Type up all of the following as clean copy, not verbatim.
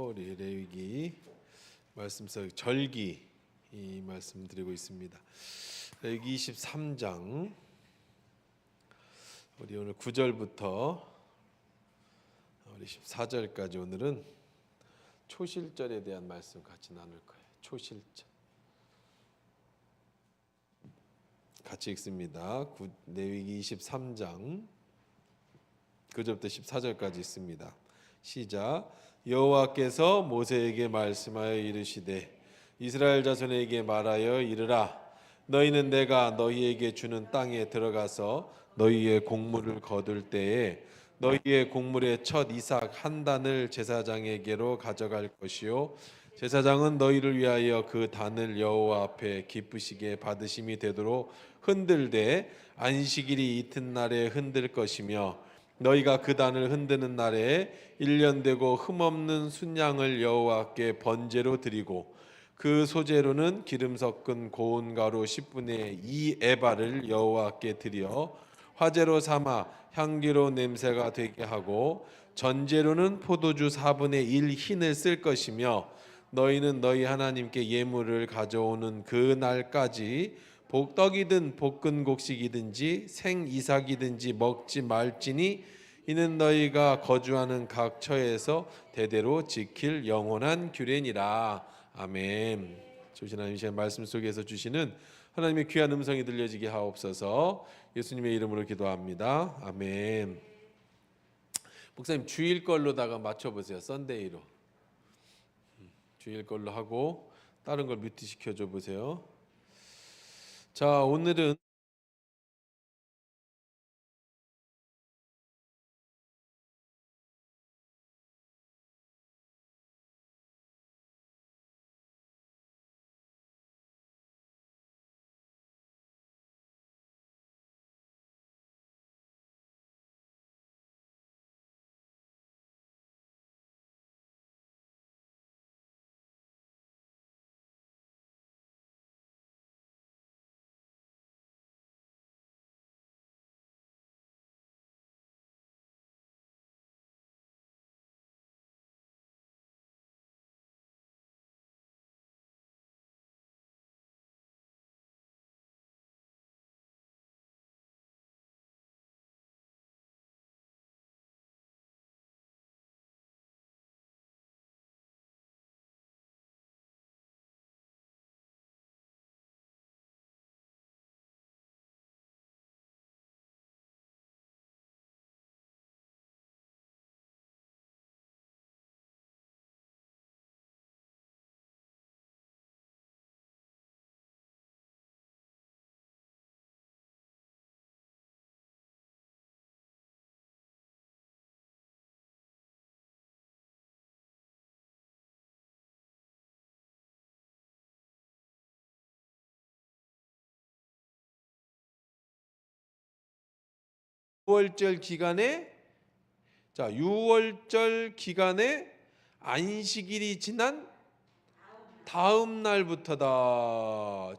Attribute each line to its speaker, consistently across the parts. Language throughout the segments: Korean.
Speaker 1: 우리 레위기 말씀서 절기 이 말씀드리고 있습니다. 레위기 23장 우리 오늘 9절부터 우리 14절까지 오늘은 초실절에 대한 말씀 같이 나눌 거예요. 초실절 같이 읽습니다. 레위기 23장 9절부터 14절까지 있습니다. 시작. 여호와께서 모세에게 말씀하여 이르시되 이스라엘 자손에게 말하여 이르라. 너희는 내가 너희에게 주는 땅에 들어가서 너희의 곡물을 거둘 때에 너희의 곡물의 첫 이삭 한 단을 제사장에게로 가져갈 것이요 제사장은 너희를 위하여 그 단을 여호와 앞에 기쁘시게 받으심이 되도록 흔들되 안식일이 이튿날에 흔들 것이며 너희가 그 단을 흔드는 날에 1년 되고 흠없는 순양을 여호와께 번제로 드리고 그 소제로는 기름 섞은 고운 가루 10분의 2 에바를 여호와께 드려 화제로 삼아 향기로 냄새가 되게 하고 전제로는 포도주 4분의 1 흰을 쓸 것이며 너희는 너희 하나님께 예물을 가져오는 그 날까지 떡이든 볶은 곡식이든지 생 이삭이든지 먹지 말지니 이는 너희가 거주하는 각 처에서 대대로 지킬 영원한 규례니라. 아멘. 주신 하나님 시간 말씀 속에서 주시는 하나님의 귀한 음성이 들려지게 하옵소서. 예수님의 이름으로 기도합니다. 아멘. 목사님 주일 걸로다가 맞춰보세요. 썬데이로. 주일 걸로 하고 다른 걸 뮤트 시켜줘 보세요. 자, 오늘은 6월절 기간에 6월절 기간에 안식일이 지난 다음 날부터다.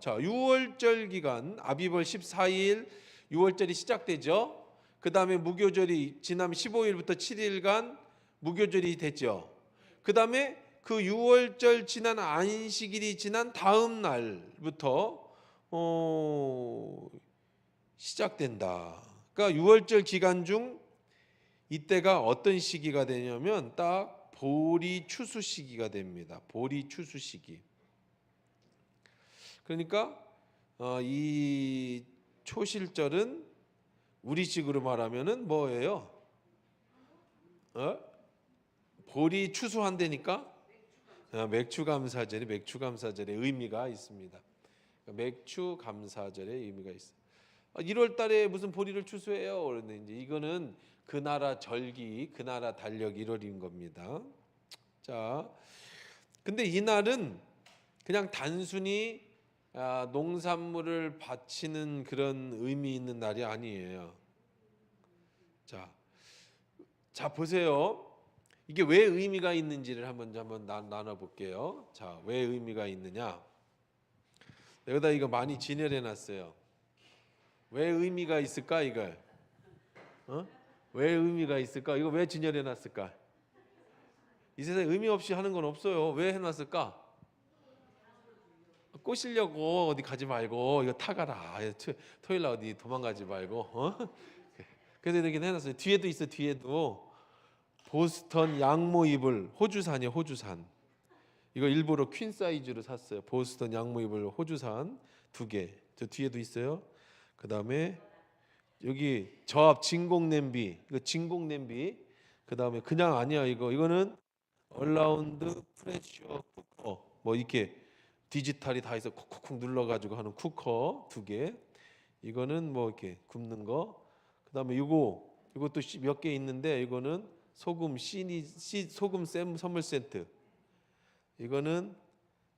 Speaker 1: 자, 6월절 기간 아비벌 14일 6월절이 시작되죠. 그 다음에 무교절이 지난 15일부터 7일간 무교절이 됐죠. 그 다음에 그 6월절 지난 안식일이 지난 다음 날부터 시작된다. 그러니까 6월절 기간 중 이때가 어떤 시기가 되냐면 딱 보리 추수 시기가 됩니다. 보리 추수 시기. 그러니까 이 초실절은 우리식으로 말하면은 뭐예요? 보리 추수한다니까? 맥추감사절의 의미가 있습니다. 맥추감사절의 의미가 있어요. 1월 달에 무슨 보리를 추수해요? 그런데 이제 이거는 그 나라 절기, 그 나라 달력 1월인 겁니다. 자, 근데 이 날은 그냥 단순히 농산물을 바치는 그런 의미 있는 날이 아니에요. 자 보세요. 이게 왜 의미가 있는지를 한번 나눠볼게요. 자, 왜 의미가 있느냐? 여기다 이거 많이 진열해놨어요. 왜 의미가 있을까 이걸? 왜 의미가 있을까? 이거 왜 진열해놨을까? 이 세상에 의미 없이 하는 건 없어요. 왜 해놨을까? 꼬시려고 어디 가지 말고 이거 타가라. 토요일 날 어디 도망가지 말고. 그래서 이렇게 해놨어요. 뒤에도 있어. 뒤에도 보스턴 양모 이불 호주산이에요. 호주산. 이거 일부러 퀸 사이즈로 샀어요. 보스턴 양모 이불 호주산 2개. 저 뒤에도 있어요. 그 다음에 여기 저압 진공 냄비. 이거 진공 냄비. 그 다음에 그냥 아니야. 이거는 얼라운드 프레셔 쿠커. 뭐 이렇게 디지털이 다 있어. 콕콕콕 눌러가지고 하는 쿠커 2개. 이거는 뭐 이렇게 굽는 거. 그 다음에 이것도 몇 개 있는데 이거는 소금 소금 선물 세트. 이거는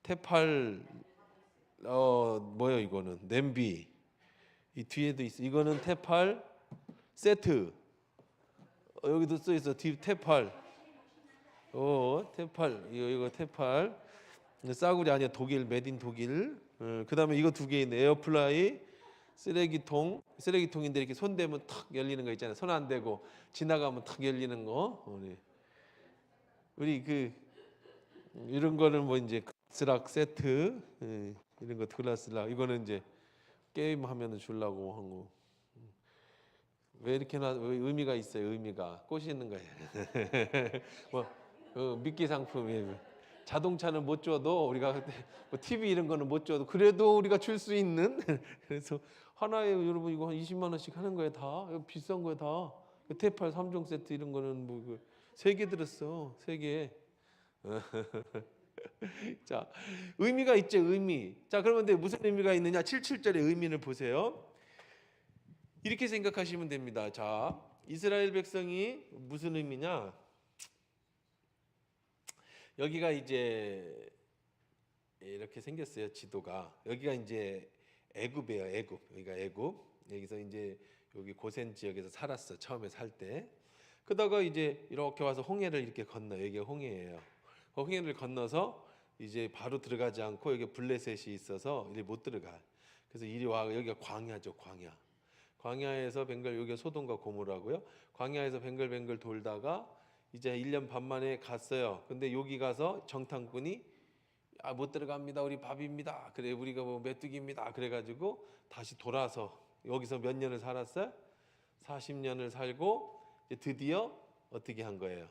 Speaker 1: 테팔 뭐요 이거는 냄비. 이 뒤에도 있어. 이거는 테팔 세트. 여기도 써 있어. 뒤 테팔. 테팔. 이거 테팔. 싸구려 아니야. 독일 메딘 독일. 그다음에 이거 2개 있네. 에어플라이 쓰레기통인데 이렇게 손 대면 탁 열리는 거 있잖아요. 손 안 대고 지나가면 탁 열리는 거. 우리 이런 거는 뭐 이제 글라스락 세트. 이런 거 글라스락. 이거는 이제 게임 하면은 주려고 한 거. 왜 이렇게 왜 의미가 있어요. 의미가 꼬시는 거예요. 뭐 미끼 상품이에요. 자동차는 못 줘도 우리가 그때 뭐 TV 이런 거는 못 줘도 그래도 우리가 줄 수 있는. 그래서 하나에 여러분 이거 한 20만 원씩 하는 거예요. 다 비싼 거예요. 다 테팔 3종 세트 이런 거는 뭐 3개 들었어. 3개. 자, 의미가 있죠. 의미. 자, 그러면 무슨 의미가 있느냐? 77절의 의미를 보세요. 이렇게 생각하시면 됩니다. 자, 이스라엘 백성이 무슨 의미냐? 여기가 이제 이렇게 생겼어요. 지도가. 여기가 이제 애굽이에요. 애굽. 여기가 애굽. 여기서 이제 여기 고센 지역에서 살았어. 처음에 살 때. 그러다가 이제 이렇게 와서 홍해를 이렇게 건너. 여기가 홍해예요. 홍해를 건너서 이제 바로 들어가지 않고 여기 블레셋이 있어서 이리 못 들어가. 그래서 이리 와. 여기가 광야죠. 광야. 광야에서 벵글 여기가 소돔과 고모라고요. 광야에서 뱅글뱅글 돌다가 이제 1년 반 만에 갔어요. 근데 여기 가서 정탐꾼이 못 들어갑니다. 우리 밥입니다. 그래 우리가 뭐 메뚜기입니다. 그래가지고 다시 돌아서 여기서 몇 년을 살았어요? 40년을 살고 이제 드디어 어떻게 한 거예요?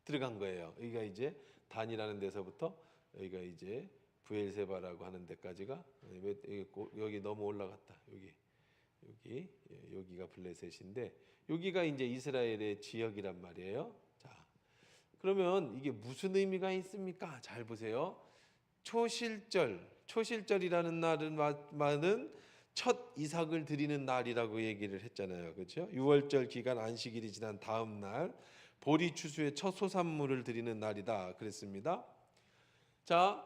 Speaker 1: 들어간 거예요. 여기가 이제 단이라는 데서부터 여기가 이제 부엘세바라고 하는 데까지가 여기 너무 올라갔다. 여기가 블레셋인데 여기가 이제 이스라엘의 지역이란 말이에요. 자, 그러면 이게 무슨 의미가 있습니까? 잘 보세요. 초실절이라는 말은 첫 이삭을 드리는 날이라고 얘기를 했잖아요. 그렇죠? 6월절 기간 안식일이 지난 다음 날 보리 추수의 첫 소산물을 드리는 날이다 그랬습니다. 자,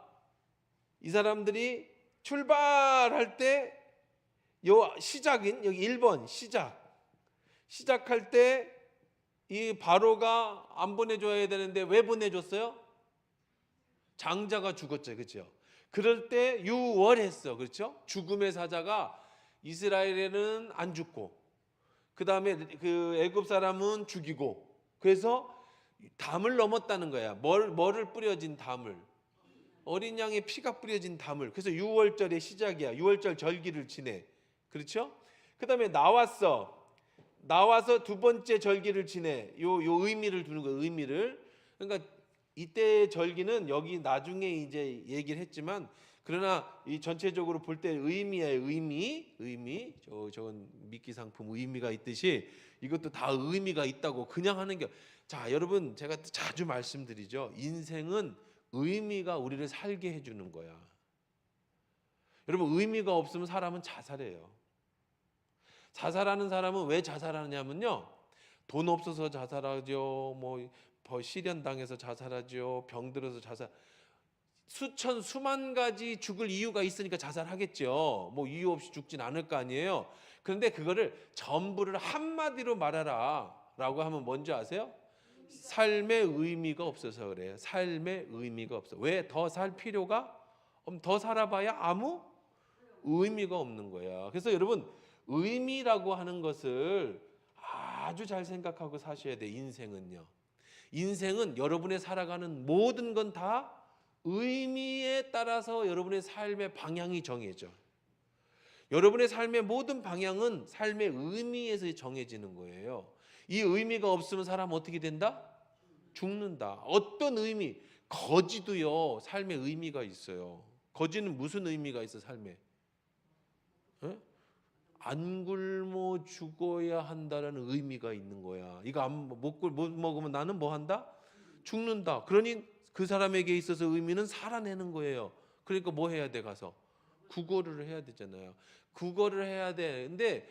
Speaker 1: 이 사람들이 출발할 때 요 시작인 여기 1번 시작할 때 이 바로가 안 보내줘야 되는데 왜 보내줬어요? 장자가 죽었죠. 그렇죠? 그럴 때 유월했어. 그렇죠? 죽음의 사자가 이스라엘에는 안 죽고 그 다음에 그 애굽 사람은 죽이고 그래서 담을 넘었다는 거야. 뭐를 뿌려진 담을 어린 양의 피가 뿌려진 담을. 그래서 6월절의 시작이야. 6월절 절기를 지내. 그렇죠? 그 다음에 나와서 두 번째 절기를 지내. 요 의미를 두는 거예요. 의미를. 그러니까 이때 절기는 여기 나중에 이제 얘기를 했지만 그러나 이 전체적으로 볼 때 의미예요. 의미. 저건 미끼 상품 의미가 있듯이 이것도 다 의미가 있다고 그냥 하는 게. 자, 여러분 제가 자주 말씀드리죠. 인생은 의미가 우리를 살게 해주는 거야. 여러분 의미가 없으면 사람은 자살해요. 자살하는 사람은 왜 자살하느냐면요. 돈 없어서 자살하죠. 뭐 시련 당해서 자살하죠. 병 들어서 자살. 수만 가지 죽을 이유가 있으니까 자살하겠죠. 뭐 이유 없이 죽진 않을 거 아니에요. 그런데 그거를 전부를 한마디로 말하라라고 하면 뭔지 아세요? 삶의 의미가 없어서 그래요. 삶의 의미가 없어. 왜 더 살 필요가? 더 살아봐야 아무 의미가 없는 거야. 그래서 여러분 의미라고 하는 것을 아주 잘 생각하고 사셔야 돼. 인생은요. 인생은 여러분의 살아가는 모든 건 다 의미에 따라서 여러분의 삶의 방향이 정해져. 여러분의 삶의 모든 방향은 삶의 의미에서 정해지는 거예요. 이 의미가 없으면 사람 어떻게 된다? 죽는다. 어떤 의미? 거지도요, 삶의 의미가 있어요. 거지는 무슨 의미가 있어, 삶에? 에? 안 굶어 죽어야 한다라는 의미가 있는 거야. 이거 못 먹으면 나는 뭐 한다? 죽는다. 그러니 그 사람에게 있어서 의미는 살아내는 거예요. 그러니까 뭐 해야 돼, 가서? 구걸을 해야 되잖아요. 구걸을 해야 돼. 근데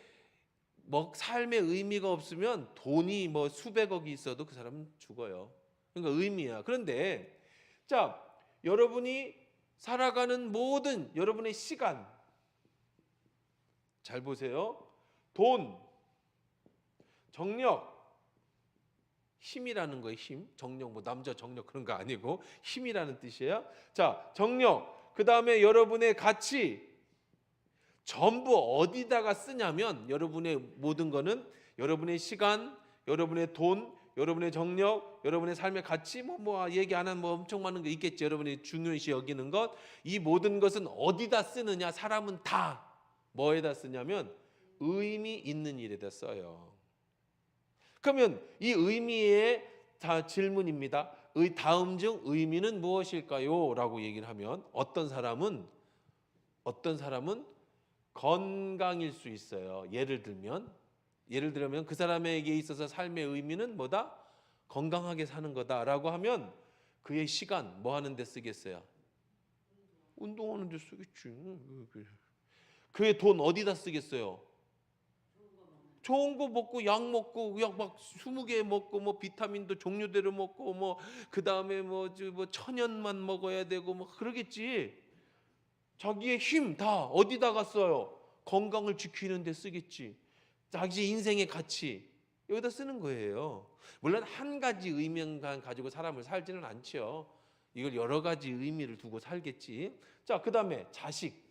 Speaker 1: 뭐 삶의 의미가 없으면 돈이 뭐 수백억이 있어도 그 사람은 죽어요. 그러니까 의미야. 그런데 자, 여러분이 살아가는 모든 여러분의 시간, 잘 보세요. 돈, 정력, 힘이라는 거예요. 힘, 정력, 뭐 남자 정력 그런 거 아니고 힘이라는 뜻이에요. 자, 정력, 그 다음에 여러분의 가치, 전부 어디다가 쓰냐면 여러분의 모든 거는 여러분의 시간, 여러분의 돈, 여러분의 정력, 여러분의 삶의 가치, 뭐 얘기 안 하면 뭐 엄청 많은 거 있겠죠. 여러분이 중요시 여기는 것, 이 모든 것은 어디다 쓰느냐? 사람은 다 뭐에다 쓰냐면 의미 있는 일에다 써요. 그러면 이 의미의 다 질문입니다. 다음 중 의미는 무엇일까요? 라고 얘기를 하면 어떤 사람은 건강일 수 있어요. 예를 들면 그 사람에게 있어서 삶의 의미는 뭐다? 건강하게 사는 거다라고 하면 그의 시간 뭐 하는 데 쓰겠어요? 운동하는 데 쓰겠지. 그의 돈 어디다 쓰겠어요? 좋은 거 먹고 약 먹고 약 막 20개 먹고 뭐 비타민도 종류대로 먹고 뭐 그다음에 뭐 천연만 먹어야 되고 뭐 그러겠지. 자기의 힘 다 어디다가 써요? 건강을 지키는 데 쓰겠지. 자기 인생의 가치 여기다 쓰는 거예요. 물론 한 가지 의미만 가지고 사람을 살지는 않죠. 이걸 여러 가지 의미를 두고 살겠지. 자, 그다음에 자식.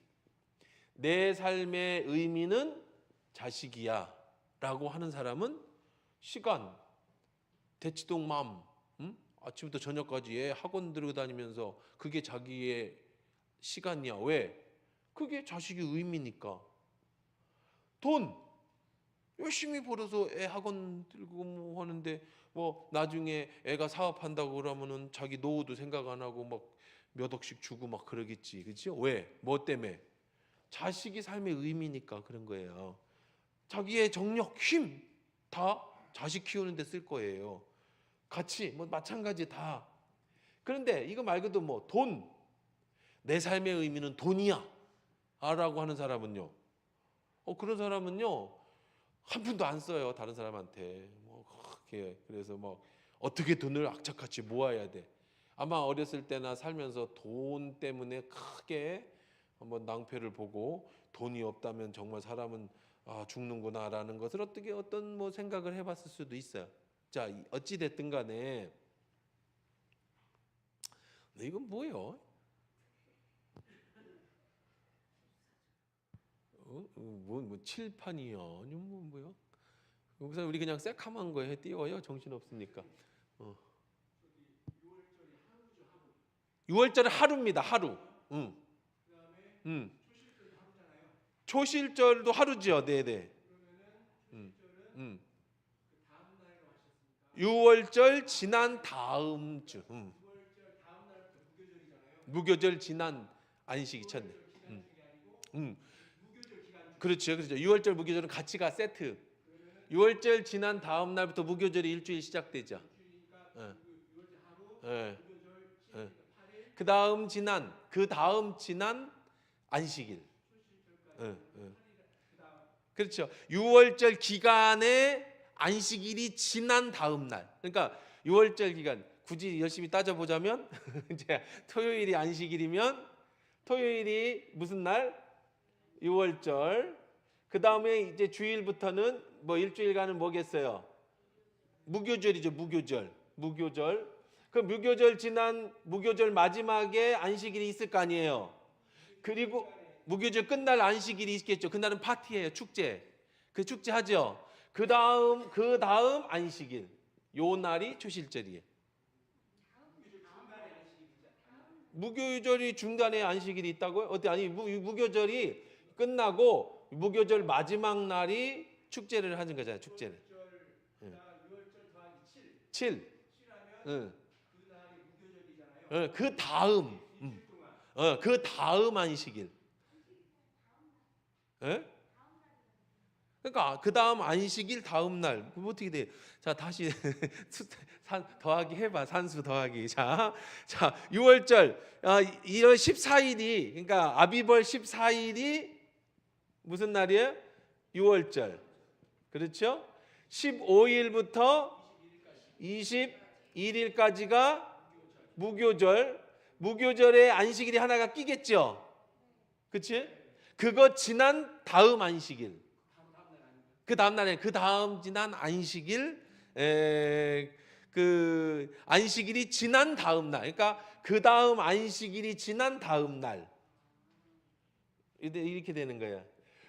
Speaker 1: 내 삶의 의미는 자식이야 라고 하는 사람은 시간, 대치동 맘, 아침부터 저녁까지 애 학원 들어다니면서 그게 자기의 시간이야. 왜? 그게 자식의 의미니까. 돈 열심히 벌어서 애 학원 들고 뭐 하는데 뭐 나중에 애가 사업한다고 그러면은 자기 노후도 생각 안 하고 막 몇 억씩 주고 막 그러겠지. 그렇죠? 왜? 뭐 때문에? 자식이 삶의 의미니까 그런 거예요. 자기의 정력, 힘 다 자식 키우는 데 쓸 거예요. 같이 뭐 마찬가지 다. 그런데 이거 말고도 뭐 돈, 내 삶의 의미는 돈이야 라고 하는 사람은요. 그런 사람은요 한 푼도 안 써요. 다른 사람한테 뭐 그렇게. 그래서 뭐 어떻게 돈을 악착같이 모아야 돼. 아마 어렸을 때나 살면서 돈 때문에 크게 한번 낭패를 보고 돈이 없다면 정말 사람은 죽는구나라는 것을 어떤 뭐 생각을 해봤을 수도 있어요. 자, 어찌 됐든 간에 이건 뭐예요? 뭐 칠판이요? 아니 뭐요? 여기서 우리 그냥 새카만 거에 띄워요. 정신 없으니까. 6월절은 하루입니다. 하루. 초실절도 하루죠. 네네. 6월절 지난 다음 주. 무교절 지난 안식이 쳤네. 그렇죠. 6월절 무교절은 같이 가 세트. 6월절 지난 다음 날부터 무교절이 일주일 시작되죠. 예. 예. 그 다음 지난 안식일. 그렇죠. 6월절 기간에 안식일이 지난 다음 날. 그러니까 6월절 기간 굳이 열심히 따져보자면 이제 토요일이 안식일이면 토요일이 무슨 날? 6월절. 그 다음에 이제 주일부터는 뭐 일주일간은 뭐겠어요? 무교절이죠. 무교절. 그 무교절 마지막에 안식일이 있을 거 아니에요. 그리고 무교절 끝날 안식일이 있겠죠. 그날은 파티예요. 축제. 그 축제 하죠. 그 다음 안식일. 요 날이 초실절이에요. 무교절이 중간에 안식일이 있다고요? 어때? 아니 무교절이 끝나고 무교절 마지막 날이 축제를 하는 거잖아요. 축제를. 7. 응. 그 다음. 그 다음 안식일. 예? 그러니까 그 다음 안식일 다음 날. 그럼 어떻게 돼? 자 다시 더하기 해봐. 산수 더하기. 자 6월절 1월 14일이 그러니까 아비벌 14일이 무슨 날이에요? 6월절. 그렇죠? 15일부터 21일까지가 무교절. 무교절에 안식일이 하나가 끼겠죠. 그렇지? 그거 지난 다음 안식일. 그 다음 날에 그 다음 지난 안식일 그 안식일이 지난 다음 날. 그러니까 그 다음 안식일이 지난 다음 날. 이렇게 되는 거야.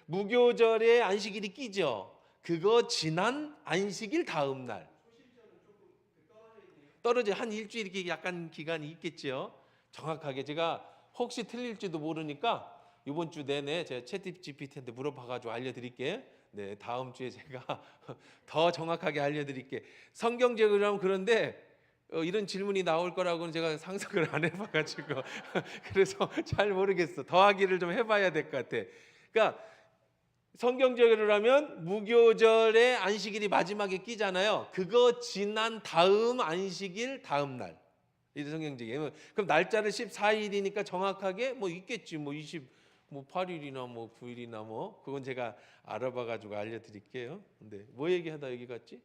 Speaker 1: 무교절에 안식일이 끼죠. 그거 지난 안식일 다음 날. 떨어져 한 일주일 이렇게 약간 기간이 있겠죠. 정확하게 제가 혹시 틀릴지도 모르니까 이번 주 내내 제가 챗GPT한테 물어봐가지고 알려드릴게. 네, 다음 주에 제가 더 정확하게 알려드릴게. 성경적으로 그런데 이런 질문이 나올 거라고는 제가 상상을 안 해봐가지고 그래서 잘 모르겠어. 더하기를 좀 해봐야 될 것 같아. 그러니까 성경적으로라면 무교절에 안식일이 마지막에 끼잖아요. 그거 지난 다음 안식일 다음 날. 이게 성경적이에요. 그럼 날짜를 14일이니까 정확하게 뭐 있겠지. 뭐 28일이나 뭐 9일이나 뭐 그건 제가 알아봐 가지고 알려드릴게요. 근데 뭐 얘기하다 여기 갔지?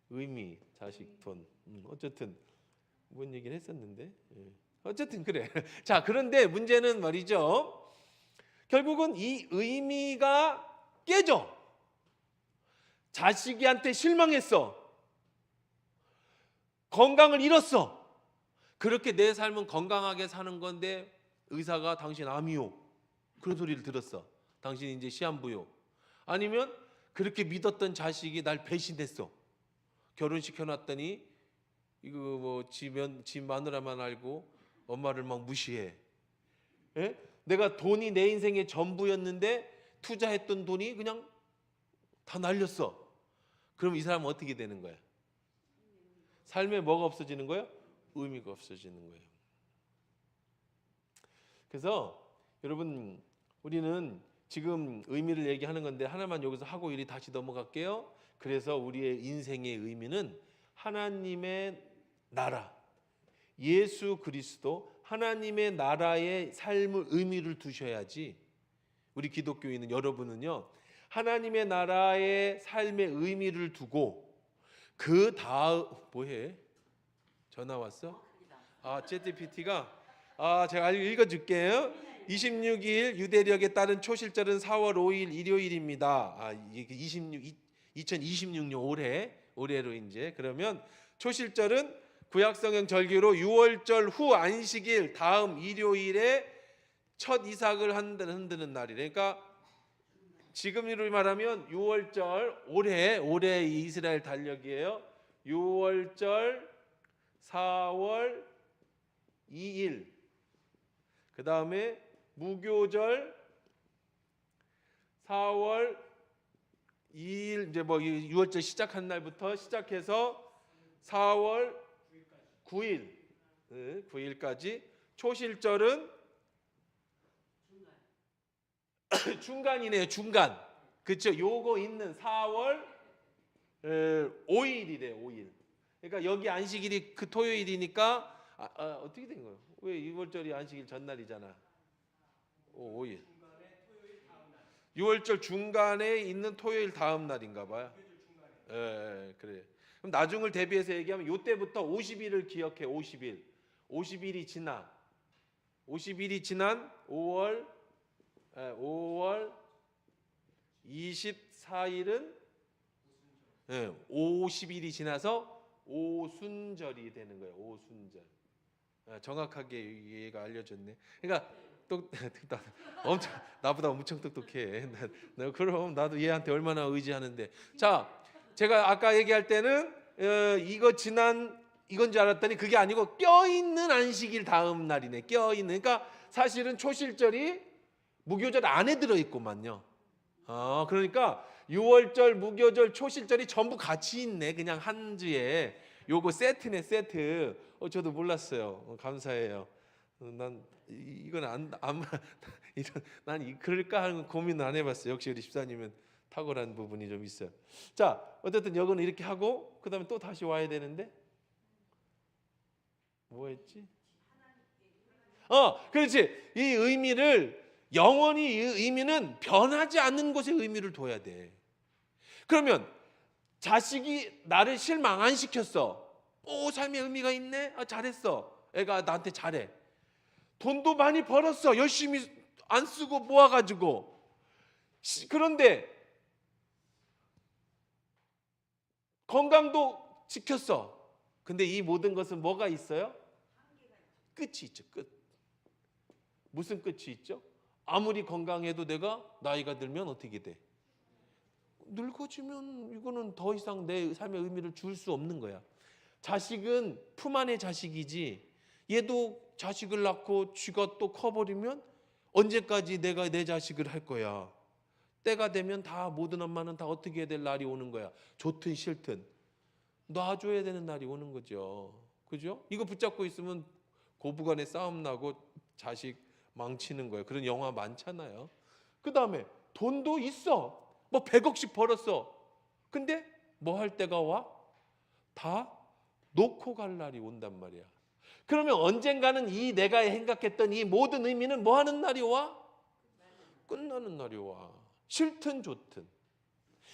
Speaker 1: 의미, 자식, 돈. 어쨌든 뭔 얘기를 했었는데. 어쨌든 그래. 자 그런데 문제는 말이죠. 결국은 이 의미가 깨져. 자식이한테 실망했어. 건강을 잃었어. 그렇게 내 삶은 건강하게 사는 건데 의사가 당신 암이요. 그런 소리를 들었어. 당신 이제 시한부요. 아니면 그렇게 믿었던 자식이 날 배신했어. 결혼시켜놨더니 이거 뭐 집 마누라만 알고 엄마를 막 무시해. 예? 내가 돈이 내 인생의 전부였는데 투자했던 돈이 그냥 다 날렸어. 그럼 이 사람은 어떻게 되는 거야? 삶에 뭐가 없어지는 거예요? 의미가 없어지는 거예요. 그래서 여러분 우리는 지금 의미를 얘기하는 건데 하나만 여기서 하고 이리 다시 넘어갈게요. 그래서 우리의 인생의 의미는 하나님의 나라, 예수 그리스도 하나님의 나라의 삶을 의미를 두셔야지. 우리 기독교인은 여러분은요 하나님의 나라의 삶의 의미를 두고 그 다음 뭐해? 전화 왔어? 챗GPT가 제가 읽어줄게요. 26일 유대력에 따른 초실절은 4월 5일 일요일입니다. 2026년 올해로 이제 그러면 초실절은 구약성경 절기로 6월절 후 안식일 다음 일요일에 첫 이삭을 흔드는 날이래. 그러니까 지금으로 말하면 6월절 올해 이스라엘 달력이에요. 6월절 4월 2일 그 다음에 무교절 4월 2일 이제 뭐 6월절 시작한 날부터 시작해서 4월 9일 9일까지 초실절은 중간이네요. 중간. 그렇죠. 요거 있는 4월 5일이래요. 5일. 그러니까 여기 안식일이 그 토요일이니까 어떻게 된 거예요? 왜 6월절이 안식일 전날이잖아. 5일. 6월절 중간에 있는 토요일 다음 날인가 봐요. 그래. 그럼 나중을 대비해서 얘기하면 요때부터 50일을 기억해. 50일. 50일이 지난 5월 24일은 50일이 지나서 오순절이 되는 거예요. 오순절. 정확하게 얘가 알려줬네. 그러니까 엄청 나보다 엄청 똑똑해. 그럼 나도 얘한테 얼마나 의지하는데. 자, 제가 아까 얘기할 때는 이거 지난 이건 줄 알았더니 그게 아니고 껴있는 안식일 다음 날이네. 껴있는. 그러니까 사실은 초실절이 무교절 안에 들어있구만요. 그러니까 유월절, 무교절, 초실절이 전부 같이 있네. 그냥 한 주에. 요거 세트네, 세트. 저도 몰랐어요. 감사해요. 난 이건 난 그럴까 하는 고민을 안 해봤어요. 역시 우리 집사님은 탁월한 부분이 좀 있어요. 자, 어쨌든 여기는 이렇게 하고 그 다음에 또 다시 와야 되는데 뭐 했지? 그렇지. 이 의미를 영원히 이 의미는 변하지 않는 곳에 의미를 둬야 돼. 그러면 자식이 나를 실망 안 시켰어. 삶의 의미가 있네. 잘했어. 애가 나한테 잘해. 돈도 많이 벌었어. 열심히 안 쓰고 모아가지고. 그런데 건강도 지켰어. 근데 이 모든 것은 뭐가 있어요? 끝이 있죠. 끝. 무슨 끝이 있죠? 아무리 건강해도 내가 나이가 들면 어떻게 돼? 늙어지면 이거는 더 이상 내 삶의 의미를 줄 수 없는 거야. 자식은 품 안의 자식이지, 얘도 자식을 낳고 쥐가 또 커버리면 언제까지 내가 내 자식을 할 거야. 때가 되면 다 모든 엄마는 다 어떻게 해야 될 날이 오는 거야. 좋든 싫든 놔줘야 되는 날이 오는 거죠. 그죠? 이거 붙잡고 있으면 고부간에 싸움 나고 자식 망치는 거예요. 그런 영화 많잖아요. 그 다음에 돈도 있어. 뭐 100억씩 벌었어. 근데 뭐 할 때가 와? 다 놓고 갈 날이 온단 말이야. 그러면 언젠가는 이 내가 생각했던 이 모든 의미는 뭐 하는 날이 와? 끝나는 날이 와. 싫든 좋든.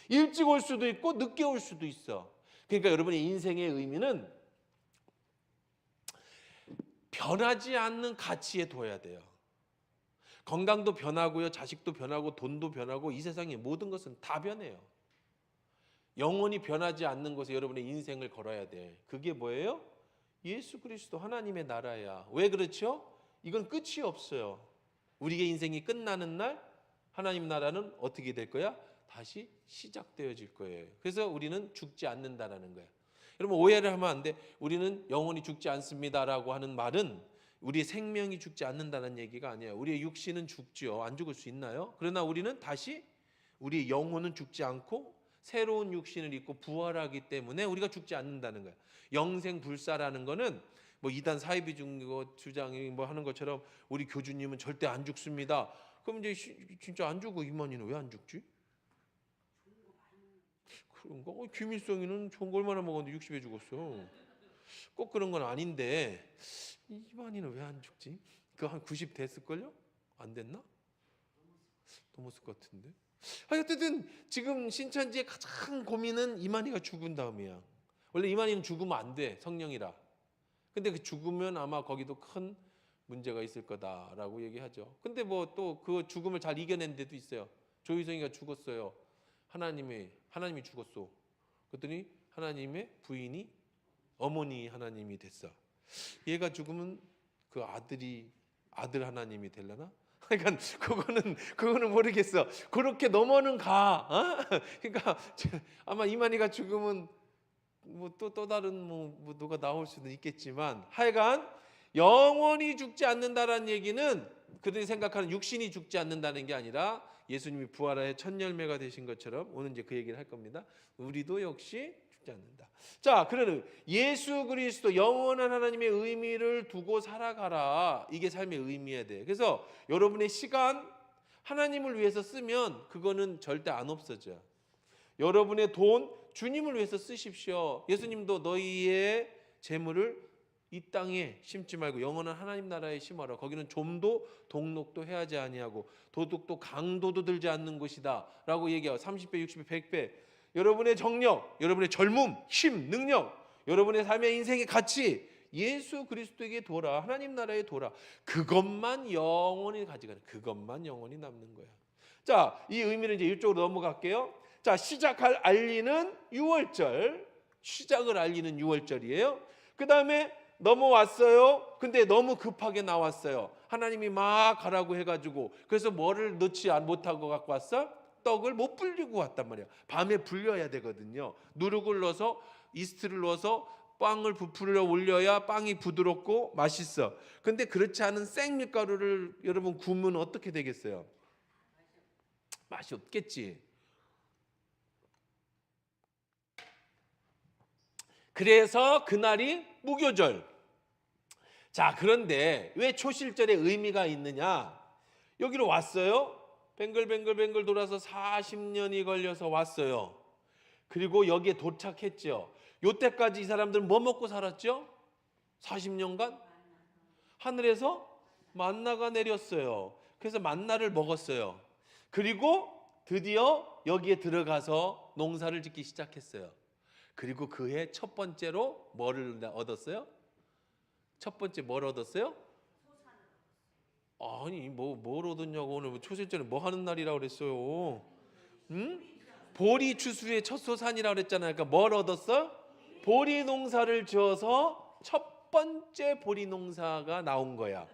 Speaker 1: 일찍 올 수도 있고 늦게 올 수도 있어. 그러니까 여러분의 인생의 의미는 변하지 않는 가치에 둬야 돼요. 건강도 변하고요, 자식도 변하고, 돈도 변하고, 이 세상의 모든 것은 다 변해요. 영원히 변하지 않는 곳에 여러분의 인생을 걸어야 돼. 그게 뭐예요? 예수 그리스도 하나님의 나라야. 왜 그렇죠? 이건 끝이 없어요. 우리의 인생이 끝나는 날 하나님 나라는 어떻게 될 거야? 다시 시작되어질 거예요. 그래서 우리는 죽지 않는다라는 거야. 여러분 오해를 하면 안 돼. 우리는 영원히 죽지 않습니다라고 하는 말은 우리의 생명이 죽지 않는다는 얘기가 아니에요. 우리의 육신은 죽죠. 안 죽을 수 있나요? 그러나 우리는 다시 우리의 영혼은 죽지 않고 새로운 육신을 입고 부활하기 때문에 우리가 죽지 않는다는 거예요. 영생불사라는 거는 뭐 이단 사이비 주장이 뭐 하는 것처럼 우리 교주님은 절대 안 죽습니다. 그럼 이제 진짜 안 죽고 이만희는 왜 안 죽지? 그런가? 김일성이는 좋은 거 얼마나 먹었는데 60에 죽었어. 꼭 그런 건 아닌데 이만희는 왜 안 죽지? 그거 한 90 됐을걸요? 안 됐나? 넘었을 것 같은데. 하여튼 지금 신천지의 가장 고민은 이만희가 죽은 다음이야. 원래 이만희는 죽으면 안 돼. 성령이라. 근데 그 죽으면 아마 거기도 큰 문제가 있을 거다라고 얘기하죠. 근데 뭐 또 그 죽음을 잘 이겨낸 데도 있어요. 조희성이가 죽었어요. 하나님이 죽었어. 그랬더니 하나님의 부인이 어머니 하나님이 됐어. 얘가 죽으면 그 아들 하나님이 되려나? 그러니까 그거는 모르겠어. 그렇게 넘어는 가. 그러니까 아마 이만희가 죽으면 뭐 또 다른 뭐 누가 나올 수도 있겠지만 하여간 영원히 죽지 않는다라는 얘기는 그들이 생각하는 육신이 죽지 않는다는 게 아니라 예수님이 부활하여 첫 열매가 되신 것처럼 오늘 이제 그 얘기를 할 겁니다. 우리도 역시 죽지 않는다. 자, 그러면 예수 그리스도 영원한 하나님의 의미를 두고 살아가라. 이게 삶의 의미여야 돼. 그래서 여러분의 시간 하나님을 위해서 쓰면 그거는 절대 안 없어져. 여러분의 돈 주님을 위해서 쓰십시오. 예수님도 너희의 재물을 이 땅에 심지 말고 영원한 하나님 나라에 심어라. 거기는 좀도 동록도 해하지 아니하고 도둑도 강도도 들지 않는 곳이다 라고 얘기하고 30배, 60배, 100배 여러분의 정력, 여러분의 젊음, 힘, 능력, 여러분의 삶의 인생의 가치 예수 그리스도에게 둬라. 하나님 나라에 둬라. 그것만 영원히 가져가는, 그것만 영원히 남는 거야. 자, 이 의미는 이제 이쪽으로 넘어갈게요. 자, 시작을 알리는 6월절, 시작을 알리는 6월절이에요. 그 다음에 넘어왔어요. 근데 너무 급하게 나왔어요. 하나님이 막 가라고 해가지고 그래서 뭐를 넣지 못하고 갖고 왔어? 떡을 못 불리고 왔단 말이야. 밤에 불려야 되거든요. 누룩을 넣어서 이스트를 넣어서 빵을 부풀려 올려야 빵이 부드럽고 맛있어. 근데 그렇지 않은 생밀가루를 여러분 구우면 어떻게 되겠어요? 맛이 없겠지. 그래서 그날이 무교절. 자, 그런데 왜 초실절에 의미가 있느냐? 여기로 왔어요. 뱅글뱅글 돌아서 40년이 걸려서 왔어요. 그리고 여기에 도착했죠. 요때까지 이 사람들은 뭐 먹고 살았죠? 40년간 하늘에서 만나가 내렸어요. 그래서 만나를 먹었어요. 그리고 드디어 여기에 들어가서 농사를 짓기 시작했어요. 그리고 그해 첫 번째로 뭐를 얻었어요? 첫 번째 뭘 얻었어요? 아니 뭘 얻었냐고. 오늘 초실절에 뭐 하는 날이라고 그랬어요? 응? 보리 추수의 첫 소산이라고 그랬잖아요. 그러니까 뭘 얻었어? 보리 농사를 지어서 첫 번째 보리 농사가 나온 거야.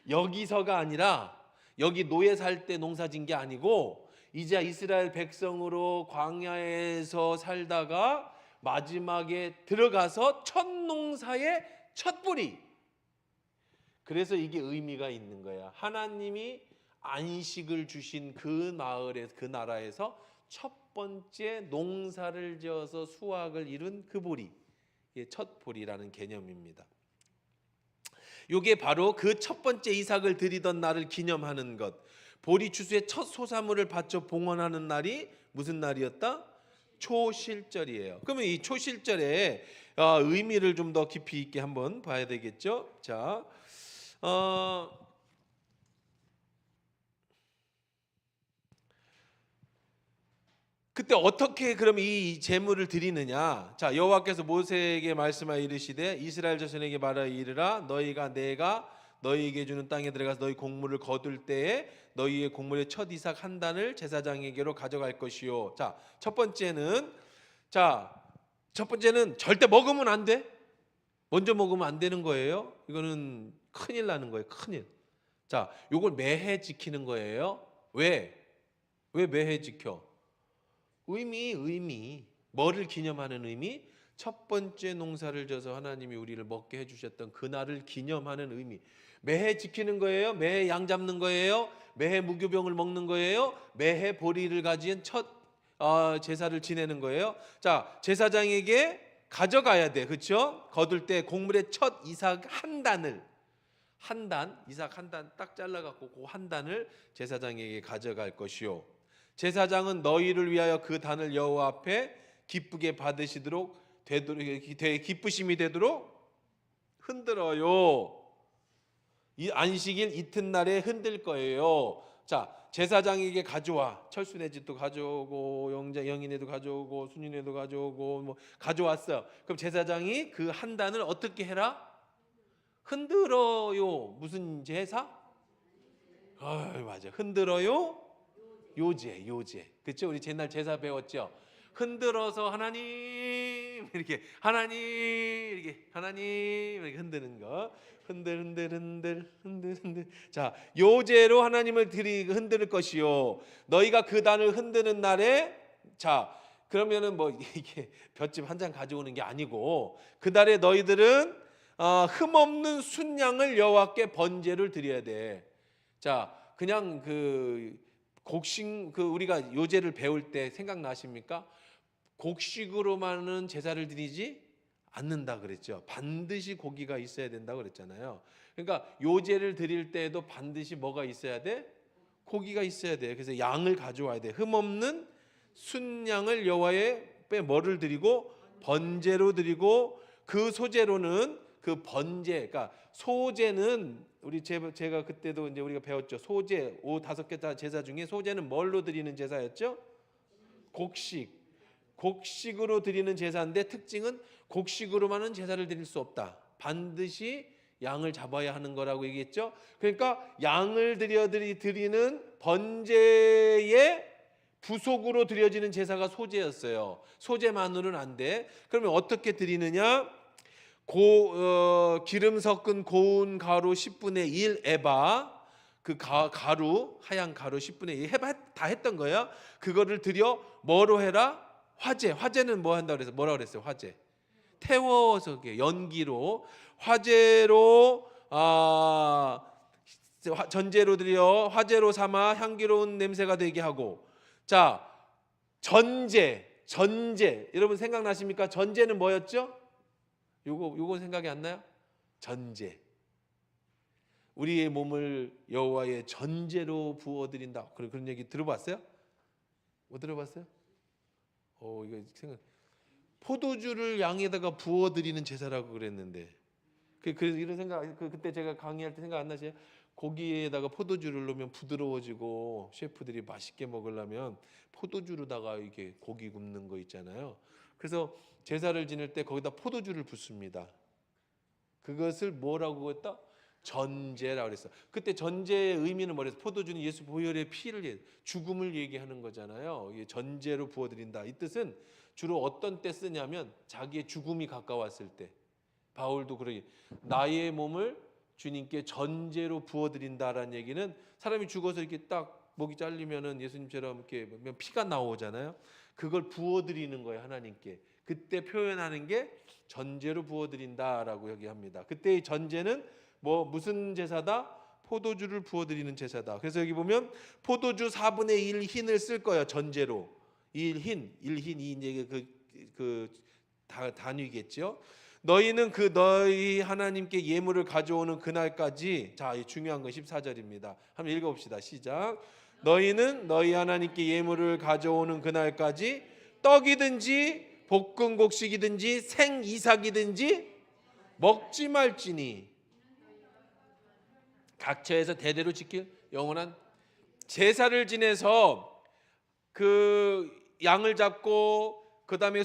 Speaker 1: 여기서가 아니라 여기 노예 살 때 농사 진 게 아니고 이제 이스라엘 백성으로 광야에서 살다가 마지막에 들어가서 첫 농사의 첫 뿌리. 그래서 이게 의미가 있는 거야. 하나님이 안식을 주신 그 마을에, 그 나라에서 첫 번째 농사를 지어서 수확을 이룬 그 보리, 첫 보리라는 개념입니다. 이게 바로 그 첫 번째 이삭을 드리던 날을 기념하는 것, 보리 추수의 첫 소사물을 바쳐 봉헌하는 날이 무슨 날이었다? 초실절이에요. 그러면 이 초실절의 의미를 좀 더 깊이 있게 한번 봐야 되겠죠. 자, 그때 어떻게 그럼 이 제물을 드리느냐? 자, 여호와께서 모세에게 말씀하여 이르시되 이스라엘 자손에게 말하여 이르라 너희가 내가 너희에게 주는 땅에 들어가서 너희 곡물을 거둘 때에 너희의 곡물의 첫 이삭 한 단을 제사장에게로 가져갈 것이요. 자, 첫 번째는 절대 먹으면 안 돼. 먼저 먹으면 안 되는 거예요. 이거는 큰일 나는 거예요. 큰일. 자, 요걸 매해 지키는 거예요. 왜 매해 지켜? 의미. 뭐를 기념하는 의미? 첫 번째 농사를 져서 하나님이 우리를 먹게 해주셨던 그날을 기념하는 의미. 매해 지키는 거예요? 매해 양 잡는 거예요? 매해 무교병을 먹는 거예요? 매해 보리를 가진 첫 제사를 지내는 거예요? 자, 제사장에게 가져가야 돼. 그렇죠? 거둘 때 곡물의 첫 이삭 한 단을 이삭 한 단 딱 잘라갖고 그 한 단을 제사장에게 가져갈 것이요. 제사장은 너희를 위하여 그 단을 여호와 앞에 기쁘게 받으시도록 기쁘심이 되도록 흔들어요. 이 안식일 이튿날에 흔들 거예요. 자, 제사장에게 가져와. 철순의 집도 가져오고 영인애도 가져오고 순인애도 가져오고 뭐 가져왔어. 그럼 제사장이 그 한 단을 어떻게 해라? 흔들어요. 무슨 제사? 맞아. 흔들어요. 요제. 그렇죠? 우리 옛날 제사 배웠죠? 흔들어서 하나님 이렇게 흔드는 거. 흔들. 자, 요제로 하나님을 흔들 것이요. 너희가 그 단을 흔드는 날에 자, 그러면은 뭐 이게 볏짚 한 장 가져오는 게 아니고 그 달에 너희들은 흠없는 순양을 여호와께 번제를 드려야 돼. 자, 그냥 우리가 요제를 배울 때 생각나십니까? 곡식으로만은 제사를 드리지 않는다 그랬죠. 반드시 고기가 있어야 된다고 그랬잖아요. 그러니까 요제를 드릴 때에도 반드시 뭐가 있어야 돼? 고기가 있어야 돼. 그래서 양을 가져와야 돼. 흠없는 순양을 여호와의 뭐를 드리고 번제로 드리고 그 소제로는 그 번제, 그러니까 소제는 제가 그때도 이제 우리가 배웠죠. 소제 5-5개 제사 중에 소제는 뭘로 드리는 제사였죠? 곡식으로 드리는 제사인데 특징은 곡식으로만은 제사를 드릴 수 없다. 반드시 양을 잡아야 하는 거라고 얘기했죠. 그러니까 양을 드리는 번제의 부속으로 드려지는 제사가 소제였어요. 소제만으로는 안 돼. 그러면 어떻게 드리느냐? 기름 섞은 고운 가루 10분의 1 에바, 그 가루 하얀 가루 10분의 1 다 했던 거예요. 그거를 드려 뭐로 해라? 화제는 뭐 한다고 그래서 뭐라고 그랬어요? 화제. 태워서 연기로 화제로 전제로 드려 화제로 삼아 향기로운 냄새가 되게 하고. 자, 전제 여러분 생각나십니까? 전제는 뭐였죠? 요거 생각이 안 나요? 전제. 우리의 몸을 여호와의 전제로 부어드린다. 그런 얘기 들어봤어요? 못 들어봤어요? 이거 생각. 포도주를 양에다가 부어드리는 제사라고 그랬는데, 그래서 이런 생각, 그때 제가 강의할 때 생각 안 나세요? 고기에다가 포도주를 넣으면 부드러워지고 셰프들이 맛있게 먹으려면 포도주로다가 이게 고기 굽는 거 있잖아요. 그래서 제사를 지낼 때 거기다 포도주를 붓습니다. 그것을 뭐라고 했다? 전제라고 그랬어. 그때 전제의 의미는 뭐랬어? 포도주는 예수 보혈의 피를, 죽음을 얘기하는 거잖아요. 이게 전제로 부어드린다. 이 뜻은 주로 어떤 때 쓰냐면 자기의 죽음이 가까웠을 때. 바울도 그러기, 나의 몸을 주님께 전제로 부어드린다라는 얘기는, 사람이 죽어서 이렇게 딱 목이 잘리면은 예수님처럼 이렇게 피가 나오잖아요. 그걸 부어드리는 거예요, 하나님께. 그때 표현하는 게 전제로 부어드린다라고 얘기합니다. 그때의 전제는 무슨 제사다? 포도주를 부어드리는 제사다. 그래서 여기 보면 포도주 4분의 1 흰을 쓸 거예요, 전제로. 1 흰, 이 이제 그 단위겠죠. 너희는 너희 하나님께 예물을 가져오는 그날까지. 자, 이 중요한 건 14절입니다. 한번 읽어봅시다. 시작. 너희는 너희 하나님께 예물을 가져오는 그날까지 떡이든지 볶은 곡식이든지 생이삭이든지 먹지 말지니 각처에서 대대로 지킬 영원한 제사를 지내서 그 양을 잡고, 그 다음에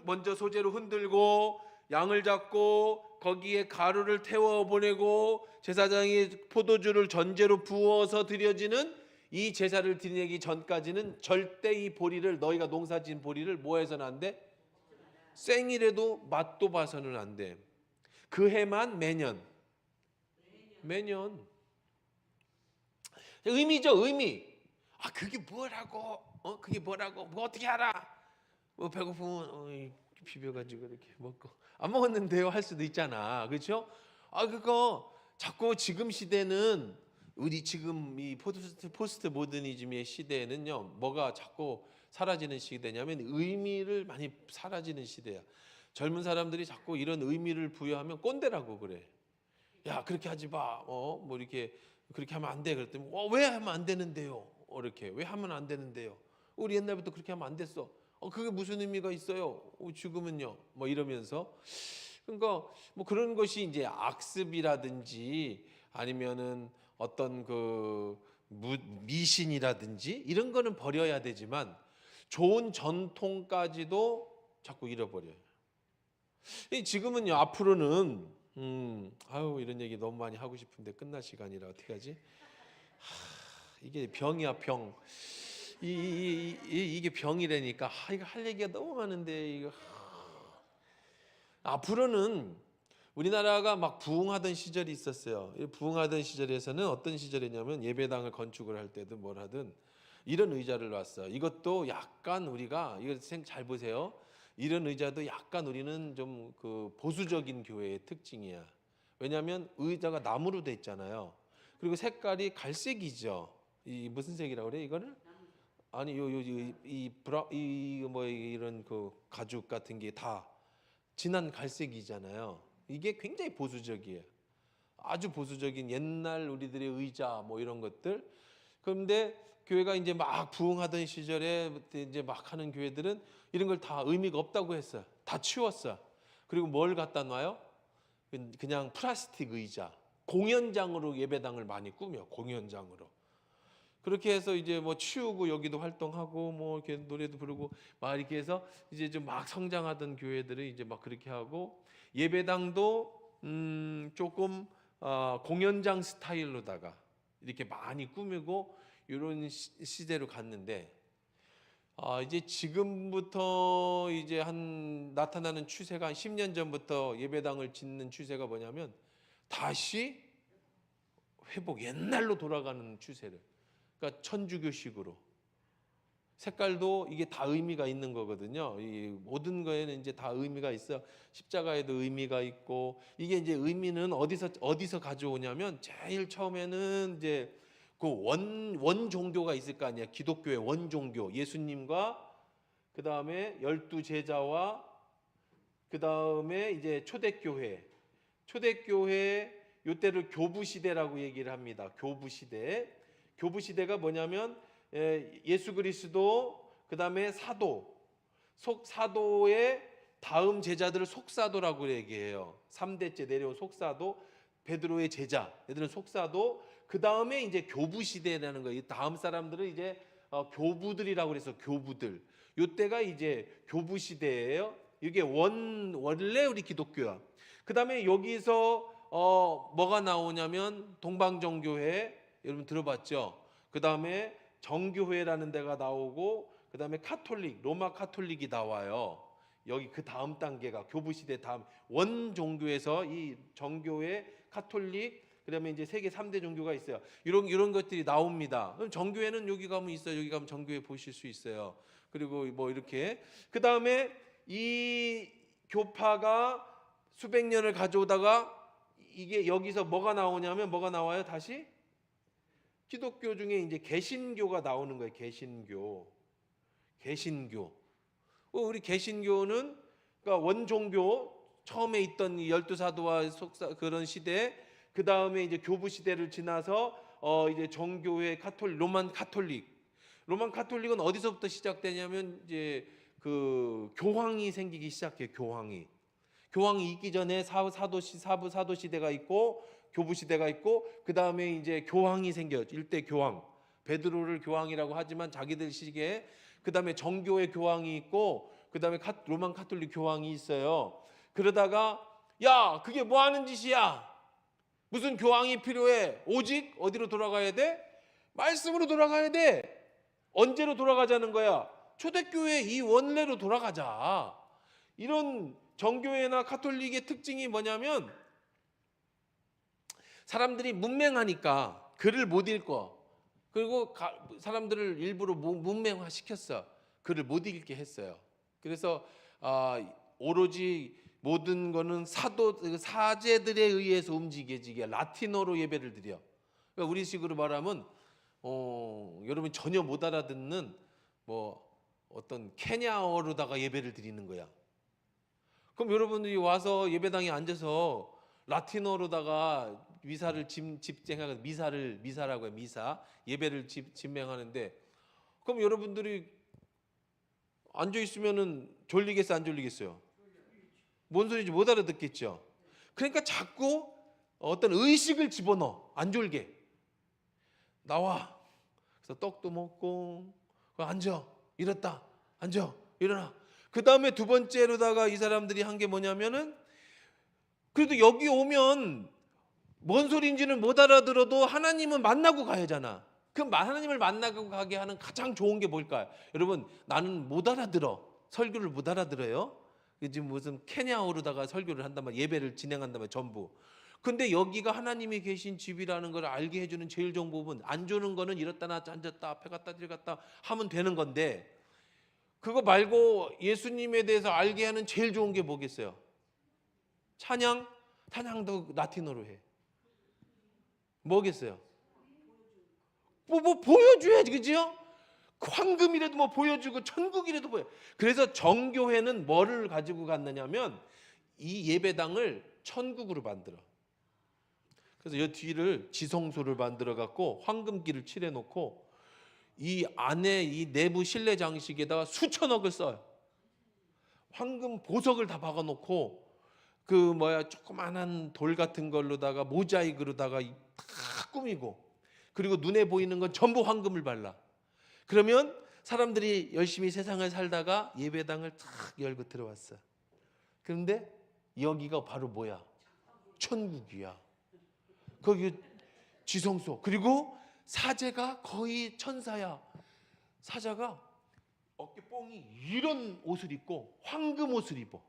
Speaker 1: 먼저 소재로 흔들고, 양을 잡고 거기에 가루를 태워 보내고 제사장이 포도주를 전제로 부어서 드려지는 이 제사를 드리기 전까지는 절대 이 보리를, 너희가 농사진 보리를 뭐 해서는 안 돼? 생이라도 맛도 봐서는 안 돼. 그 해만 매년. 의미죠, 의미. 그게 뭐라고? 그게 뭐라고? 뭐 어떻게 알아? 배고프면 비벼가지고 이렇게 먹고, 안 먹었는데요 할 수도 있잖아, 그렇죠? 그거 자꾸 지금 시대는, 우리 지금 이 포스트 모더니즘의 시대에는요, 뭐가 자꾸 사라지는 시대냐면 의미를 많이 사라지는 시대야. 젊은 사람들이 자꾸 이런 의미를 부여하면 꼰대라고 그래. 야, 그렇게 하지 마. 뭐 이렇게 그렇게 하면 안 돼. 그랬더니 왜 하면 안 되는데요? 이렇게 왜 하면 안 되는데요? 우리 옛날부터 그렇게 하면 안 됐어. 그게 무슨 의미가 있어요? 지금은요. 뭐 이러면서. 그러니까 뭐 그런 것이 이제 악습이라든지 아니면은 어떤 미신이라든지 이런 거는 버려야 되지만 좋은 전통까지도 자꾸 잃어버려요. 지금은요, 앞으로는 이런 얘기 너무 많이 하고 싶은데 끝날 시간이라 어떻게 하지? 이게 병이야, 병. 이게 병이라니까. 이거 할 얘기가 너무 많은데 이거. 앞으로는 우리나라가 막 부흥하던 시절이 있었어요. 부흥하던 시절에서는 어떤 시절이냐면 예배당을 건축을 할 때든 뭘 하든 이런 의자를 놨어요. 이것도 약간 우리가 이거 잘 보세요. 이런 의자도 약간 우리는 좀 보수적인 교회의 특징이야. 왜냐하면 의자가 나무로 돼 있잖아요. 그리고 색깔이 갈색이죠. 이 무슨 색이라고 그래 이거를? 아니 이런 가죽 같은 게 다 진한 갈색이잖아요. 이게 굉장히 보수적이에요. 아주 보수적인 옛날 우리들의 의자 뭐 이런 것들. 그런데 교회가 이제 막 부흥하던 시절에 이제 막 하는 교회들은 이런 걸 다 의미가 없다고 했어요. 다 치웠어. 그리고 뭘 갖다 놔요? 그냥 플라스틱 의자. 공연장으로 예배당을 많이 꾸며, 공연장으로. 그렇게 해서 이제 뭐 치우고 여기도 활동하고 뭐 이렇게 노래도 부르고 막 이렇게 해서 이제 좀 막 성장하던 교회들은 이제 막 그렇게 하고, 예배당도 조금 공연장 스타일로다가 이렇게 많이 꾸미고 이런 시대로 갔는데, 이제 지금부터 이제 나타나는 추세가, 한 10년 전부터 예배당을 짓는 추세가 뭐냐면 다시 회복, 옛날로 돌아가는 추세를. 그러니까 천주교식으로 색깔도 이게 다 의미가 있는 거거든요. 이 모든 거에는 이제 다 의미가 있어. 십자가에도 의미가 있고, 이게 이제 의미는 어디서 가져오냐면, 제일 처음에는 이제 그 원 종교가 있을 거 아니야. 기독교의 원 종교, 예수님과 그 다음에 12제자와 그 다음에 이제 초대교회 요때를 교부시대라고 얘기를 합니다. 교부시대가 뭐냐면 예수 그리스도, 그 다음에 사도의 다음 제자들을 속사도라고 얘기해요. 3대째 내려온 속사도, 베드로의 제자, 얘들은 속사도, 그 다음에 이제 교부시대라는 거예요. 다음 사람들은 이제 교부들이라고 그래서 교부들. 요때가 이제 교부시대예요. 이게 원래 우리 기독교야. 그 다음에 여기서 뭐가 나오냐면 동방정교회, 여러분 들어봤죠? 그 다음에 정교회라는 데가 나오고, 그 다음에 로마 카톨릭이 나와요. 여기 그 다음 단계가 교부시대 다음 원종교에서 이 정교회, 카톨릭, 그 다음에 이제 세계 3대 종교가 있어요. 이런 것들이 나옵니다. 그럼 정교회는 여기 가면 있어요. 여기 가면 정교회 보실 수 있어요. 그리고 뭐 이렇게. 그 다음에 이 교파가 수백 년을 가져오다가 이게 여기서 뭐가 나오냐면 뭐가 나와요? 다시 기독교 중에 이제 개신교가 나오는 거예요. 개신교. 우리 개신교는 그러니까 원종교 처음에 있던 12사도와 그런 시대, 그 다음에 이제 교부 시대를 지나서 이제 정교회, 로만 카톨릭은 어디서부터 시작되냐면 이제 그 교황이 생기기 시작해요. 교황이 있기 전에 사도 시대가 있고 교부 시대가 있고, 그 다음에 이제 교황이 생겨요. 일대 교황, 베드로를 교황이라고 하지만 자기들 시기에, 그 다음에 정교회 교황이 있고, 그 다음에 로만 카톨릭 교황이 있어요. 그러다가 야, 그게 뭐 하는 짓이야? 무슨 교황이 필요해? 오직 어디로 돌아가야 돼? 말씀으로 돌아가야 돼. 언제로 돌아가자는 거야? 초대교회 이 원래로 돌아가자. 이런 정교회나 카톨릭의 특징이 뭐냐면 사람들이 문맹하니까 글을 못 읽어. 그리고 사람들을 일부러 문맹화 시켰어. 글을 못 읽게 했어요. 그래서 오로지 모든 거는 사제들에 의해서 움직여지게 라틴어로 예배를 드려. 그러니까 우리식으로 말하면 여러분 전혀 못 알아듣는 뭐 어떤 케냐어로다가 예배를 드리는 거야. 그럼 여러분들이 와서 예배당에 앉아서 라틴어로다가 미사를 집행하고, 미사라고 해요. 예배를 진행하는데, 그럼 여러분들이 앉아 있으면은 졸리겠어요, 안 졸리겠어요? 뭔 소리인지 못 알아듣겠죠. 그러니까 자꾸 어떤 의식을 집어넣어. 안 졸게. 나와. 그래서 떡도 먹고, 앉아. 일었다. 앉아. 일어나. 그 다음에 두 번째로다가 이 사람들이 한 게 뭐냐면은, 그래도 여기 오면 뭔 소리인지는 못 알아들어도 하나님은 만나고 가야잖아. 그 하나님을 만나고 가게 하는 가장 좋은 게 뭘까요? 여러분, 나는 못 알아들어. 설교를 못 알아들어요. 지금 무슨 케냐어로다가 설교를 한단 말이야. 예배를 진행한단 말이야. 전부. 근데 여기가 하나님이 계신 집이라는 걸 알게 해주는 제일 좋은 부분, 안 주는 거는 이렇다 놨다 앉았다 앞에 갔다 뒤에 갔다 하면 되는 건데, 그거 말고 예수님에 대해서 알게 하는 제일 좋은 게 뭐겠어요? 찬양도 라틴어로 해. 뭐겠어요? 뭐 보여줘야지, 그죠? 황금이라도 뭐 보여주고 천국이라도 보여. 그래서 정교회는 뭐를 가지고 갔느냐면 이 예배당을 천국으로 만들어. 그래서 이 뒤를 지성소를 만들어 갖고 황금기를 칠해 놓고 이 안에 이 내부 실내 장식에다가 수천억을 써요. 황금 보석을 다 박아 놓고 조그만한 돌 같은 걸로다가 모자이크로다가 다 꾸미고, 그리고 눈에 보이는 건 전부 황금을 발라. 그러면 사람들이 열심히 세상을 살다가 예배당을 탁 열고 들어왔어. 그런데 여기가 바로 뭐야? 천국이야. 거기 지성소. 그리고 사제가 거의 천사야. 사자가 어깨뽕이 이런 옷을 입고 황금 옷을 입어.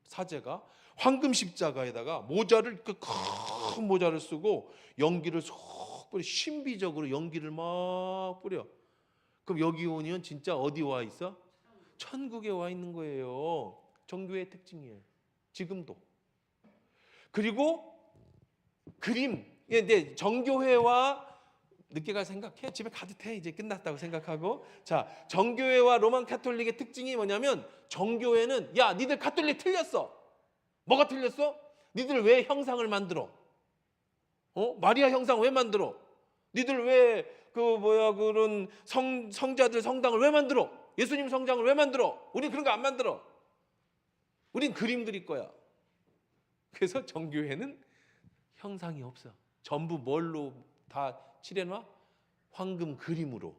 Speaker 1: 사제가 황금 십자가에다가 큰 모자를 쓰고 연기를 쏙 뿌려. 신비적으로 연기를 막 뿌려. 그럼 여기 오면 진짜 어디 와 있어? 천국에 와 있는 거예요. 정교회의 특징이에요. 지금도. 그리고 그림. 근데 정교회와 늦게 갈 생각해. 집에 가도 돼. 이제 끝났다고 생각하고. 자, 정교회와 로만 카톨릭의 특징이 뭐냐면 정교회는 야, 니들 카톨릭 틀렸어. 뭐가 틀렸어? 니들 왜 형상을 만들어? 마리아 형상 왜 만들어? 니들 왜 그런 성자들 성당을 왜 만들어? 예수님 성장을 왜 만들어? 우린 그런 거 안 만들어. 우린 그림 그릴 거야. 그래서 정교회는 형상이 없어. 전부 뭘로 다 칠해놔? 황금 그림으로.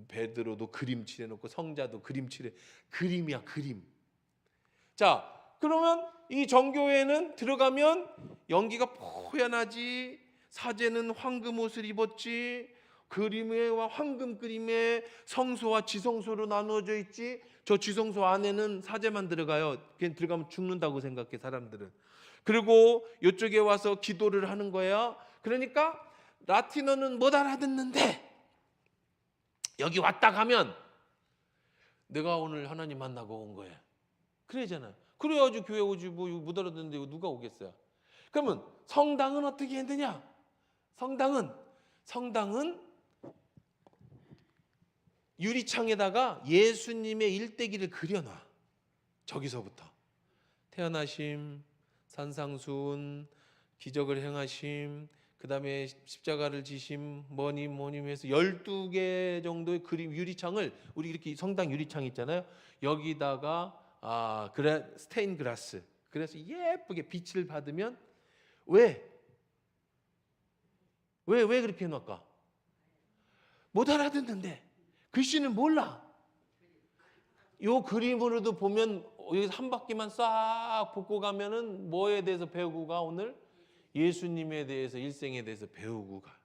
Speaker 1: 베드로도 그림 칠해놓고 성자도 그림 칠해. 그림이야, 그림. 자, 그러면 이 정교회는 들어가면 연기가 포연하지, 사제는 황금 옷을 입었지, 그림에와 황금 그림에 성소와 지성소로 나누어져 있지. 저 지성소 안에는 사제만 들어가요. 그냥 들어가면 죽는다고 생각해, 사람들은. 그리고 이쪽에 와서 기도를 하는 거야. 그러니까 라틴어는 못 알아듣는데 여기 왔다 가면 내가 오늘 하나님 만나고 온 거야. 그러잖아요. 그래야지 교회 오지 못 알아듣는데 누가 오겠어요? 그러면 성당은 어떻게 했느냐? 성당은 유리창에다가 예수님의 일대기를 그려놔. 저기서부터 태어나심, 산상수훈, 기적을 행하심, 그 다음에 십자가를 지심, 뭐님 해서 12개 정도의 그림 유리창을, 우리 이렇게 성당 유리창 있잖아요. 여기다가 스테인 글라스, 그래서 예쁘게 빛을 받으면 왜 그렇게 해놓을까? 못 알아듣는데 글씨는 몰라. 요 그림으로도 보면 여기서 한 바퀴만 싹 벗고 가면은 뭐에 대해서 배우고 가? 오늘 예수님에 대해서, 일생에 대해서 배우고 가.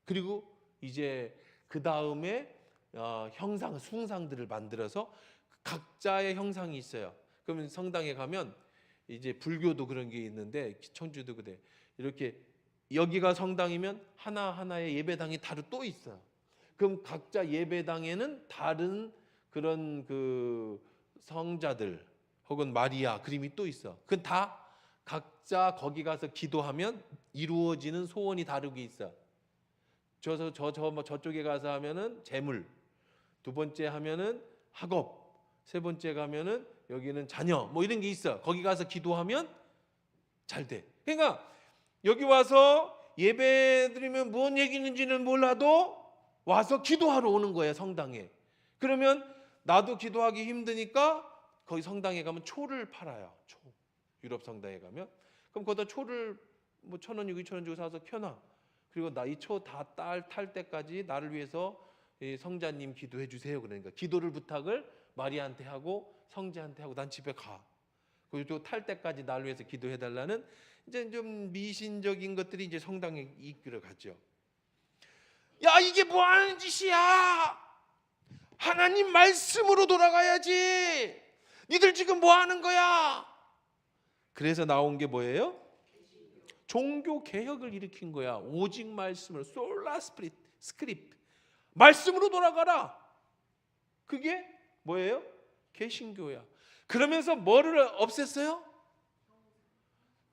Speaker 1: 그리고 이제 그 다음에 형상, 숭상들을 만들어서 각자의 형상이 있어요. 그러면 성당에 가면 이제 불교도 그런 게 있는데 천주도 그래. 이렇게 여기가 성당이면 하나하나의 예배당이 또 있어요. 그럼 각자 예배당에는 다른 그런 그 성자들 혹은 마리아 그림이 또 있어. 그건 다 각자 거기 가서 기도하면 이루어지는 소원이 다르게 있어. 저쪽에 가서 하면은 재물, 두 번째 하면은 학업, 세 번째 가면은 여기는 자녀, 뭐 이런 게 있어. 거기 가서 기도하면 잘 돼. 그러니까 여기 와서 예배 드리면 무슨 얘기 있는지는 몰라도 와서 기도하러 오는 거예요, 성당에. 그러면 나도 기도하기 힘드니까 거기 성당에 가면 초를 팔아요. 초. 유럽 성당에 가면. 그럼 거기다 초를 뭐 1,000원 주고 2,000원 주고 사서 켜놔. 그리고 나 이 초 다 탈 때까지 나를 위해서 성자님 기도해 주세요. 그러니까 기도를 부탁을 마리아한테 하고 성자한테 하고 난 집에 가. 그리고 탈 때까지 나를 위해서 기도해 달라는 이제 좀 미신적인 것들이 이제 성당에 이끌어 가죠. 야, 이게 뭐 하는 짓이야? 하나님 말씀으로 돌아가야지. 니들 지금 뭐 하는 거야? 그래서 나온 게 뭐예요? 종교 개혁을 일으킨 거야. 오직 말씀으로, 솔라 스크립트. 말씀으로 돌아가라. 그게 뭐예요? 개신교야. 그러면서 뭐를 없앴어요?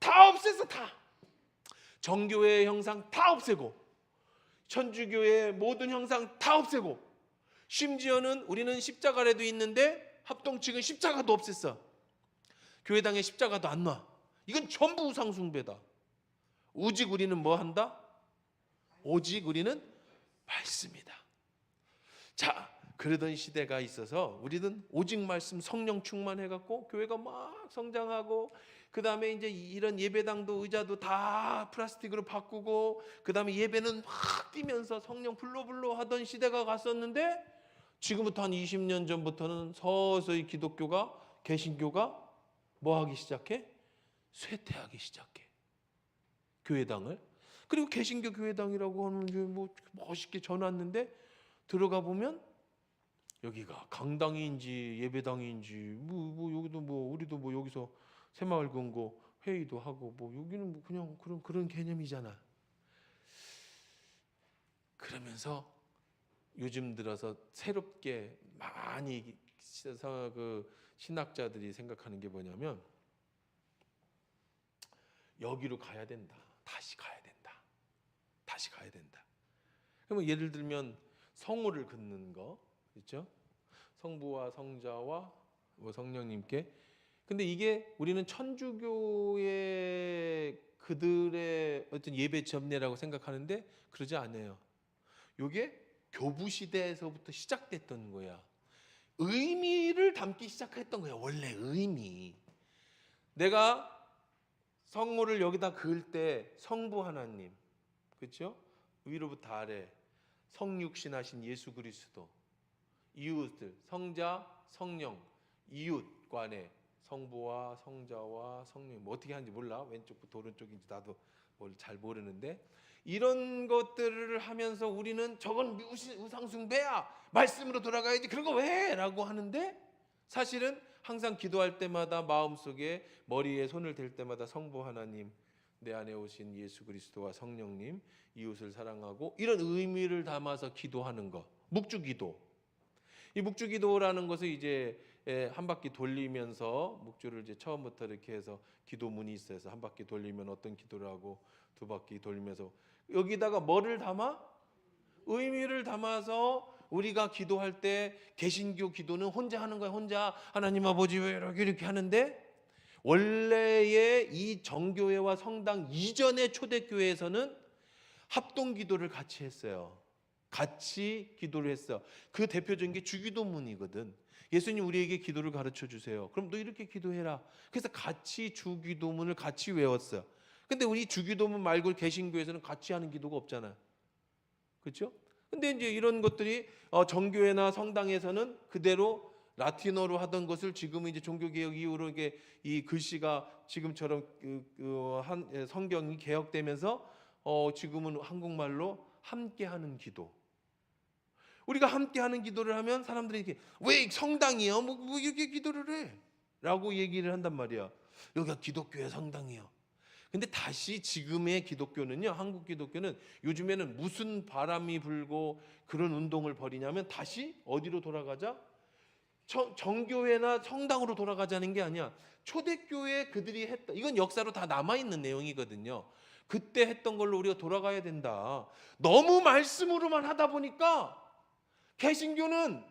Speaker 1: 다 없앴어, 다. 정교회의 형상 다 없애고, 천주교의 모든 형상 다 없애고, 심지어는 우리는 십자가라도 있는데 합동측은 십자가도 없앴어. 교회당에 십자가도 안 놔. 이건 전부 우상숭배다. 오직 우리는 뭐 한다? 오직 우리는 말씀이다. 자, 그러던 시대가 있어서 우리는 오직 말씀, 성령 충만해갖고 교회가 막 성장하고, 그 다음에 이제 이런 예배당도 의자도 다 플라스틱으로 바꾸고, 그 다음에 예배는 확 뛰면서 성령 불러불러 하던 시대가 갔었는데, 지금부터 한 20년 전부터는 서서히 기독교가, 개신교가 뭐 하기 시작해? 쇠퇴하기 시작해. 교회당을. 그리고 개신교 교회당이라고 하는 뭐 멋있게 전놨는데 들어가 보면 여기가 강당인지 예배당인지 뭐 여기도 뭐 우리도 뭐 여기서 새마을 금고 회의도 하고 뭐 여기는 뭐 그냥 그런 개념이잖아. 그러면서 요즘 들어서 새롭게 많이 그 신학자들이 생각하는 게 뭐냐면 여기로 가야 된다. 다시 가야 된다. 다시 가야 된다. 그러면 예를 들면 성호를 긋는 거 있죠? 성부와 성자와 뭐 성령님께. 근데 이게 우리는 천주교의 그들의 어떤 예배 전례라고 생각하는데 그러지 않아요. 이게 교부 시대에서부터 시작됐던 거야. 의미를 담기 시작했던 거야. 원래 의미. 내가 성호를 여기다 그을 때 성부 하나님, 그렇죠? 위로부터 아래 성육신하신 예수 그리스도, 이웃들, 성자, 성령, 이웃 간에 성부와 성자와 성령, 뭐 어떻게 하는지 몰라. 왼쪽부터 오른쪽인지 나도 뭘 잘 모르는데 이런 것들을 하면서 우리는 저건 우상숭배야. 말씀으로 돌아가야지. 그런 거 왜? 라고 하는데 사실은 항상 기도할 때마다 마음속에 머리에 손을 댈 때마다 성부 하나님, 내 안에 오신 예수 그리스도와 성령님, 이웃을 사랑하고 이런 의미를 담아서 기도하는 것. 묵주기도. 이 묵주기도라는 것을 이제 한 바퀴 돌리면서 묵주를 이제 처음부터 이렇게 해서 기도문이 있어서 한 바퀴 돌리면 어떤 기도를 하고 두 바퀴 돌리면서 여기다가 뭐를 담아? 의미를 담아서 우리가 기도할 때 개신교 기도는 혼자 하는 거야. 혼자 하나님 아버지 왜 이렇게 하는데 원래의 이 정교회와 성당 이전의 초대교회에서는 합동 기도를 같이 했어요. 같이 기도를 했어. 그 대표적인 게 주기도문이거든. 예수님 우리에게 기도를 가르쳐 주세요. 그럼 너 이렇게 기도해라. 그래서 같이 주기도문을 같이 외웠어요. 근데 우리 주기도문 말고 개신교에서는 같이 하는 기도가 없잖아요. 그렇죠? 근데 이제 이런 것들이 정교회나 성당에서는 그대로 라틴어로 하던 것을 지금은 이제 종교개혁 이후로 이게 이 글씨가 지금처럼 성경이 개혁되면서 지금은 한국말로 함께하는 기도. 우리가 함께하는 기도를 하면 사람들이 이렇게 왜 성당이요? 뭐 이렇게 기도를 해? 라고 얘기를 한단 말이야. 여기가 기독교의 성당이요. 근데 다시 지금의 기독교는요, 한국 기독교는 요즘에는 무슨 바람이 불고 그런 운동을 벌이냐면 다시 어디로 돌아가자? 정교회나 성당으로 돌아가자는 게 아니야. 초대교회 그들이 했다. 이건 역사로 다 남아있는 내용이거든요. 그때 했던 걸로 우리가 돌아가야 된다. 너무 말씀으로만 하다 보니까 개신교는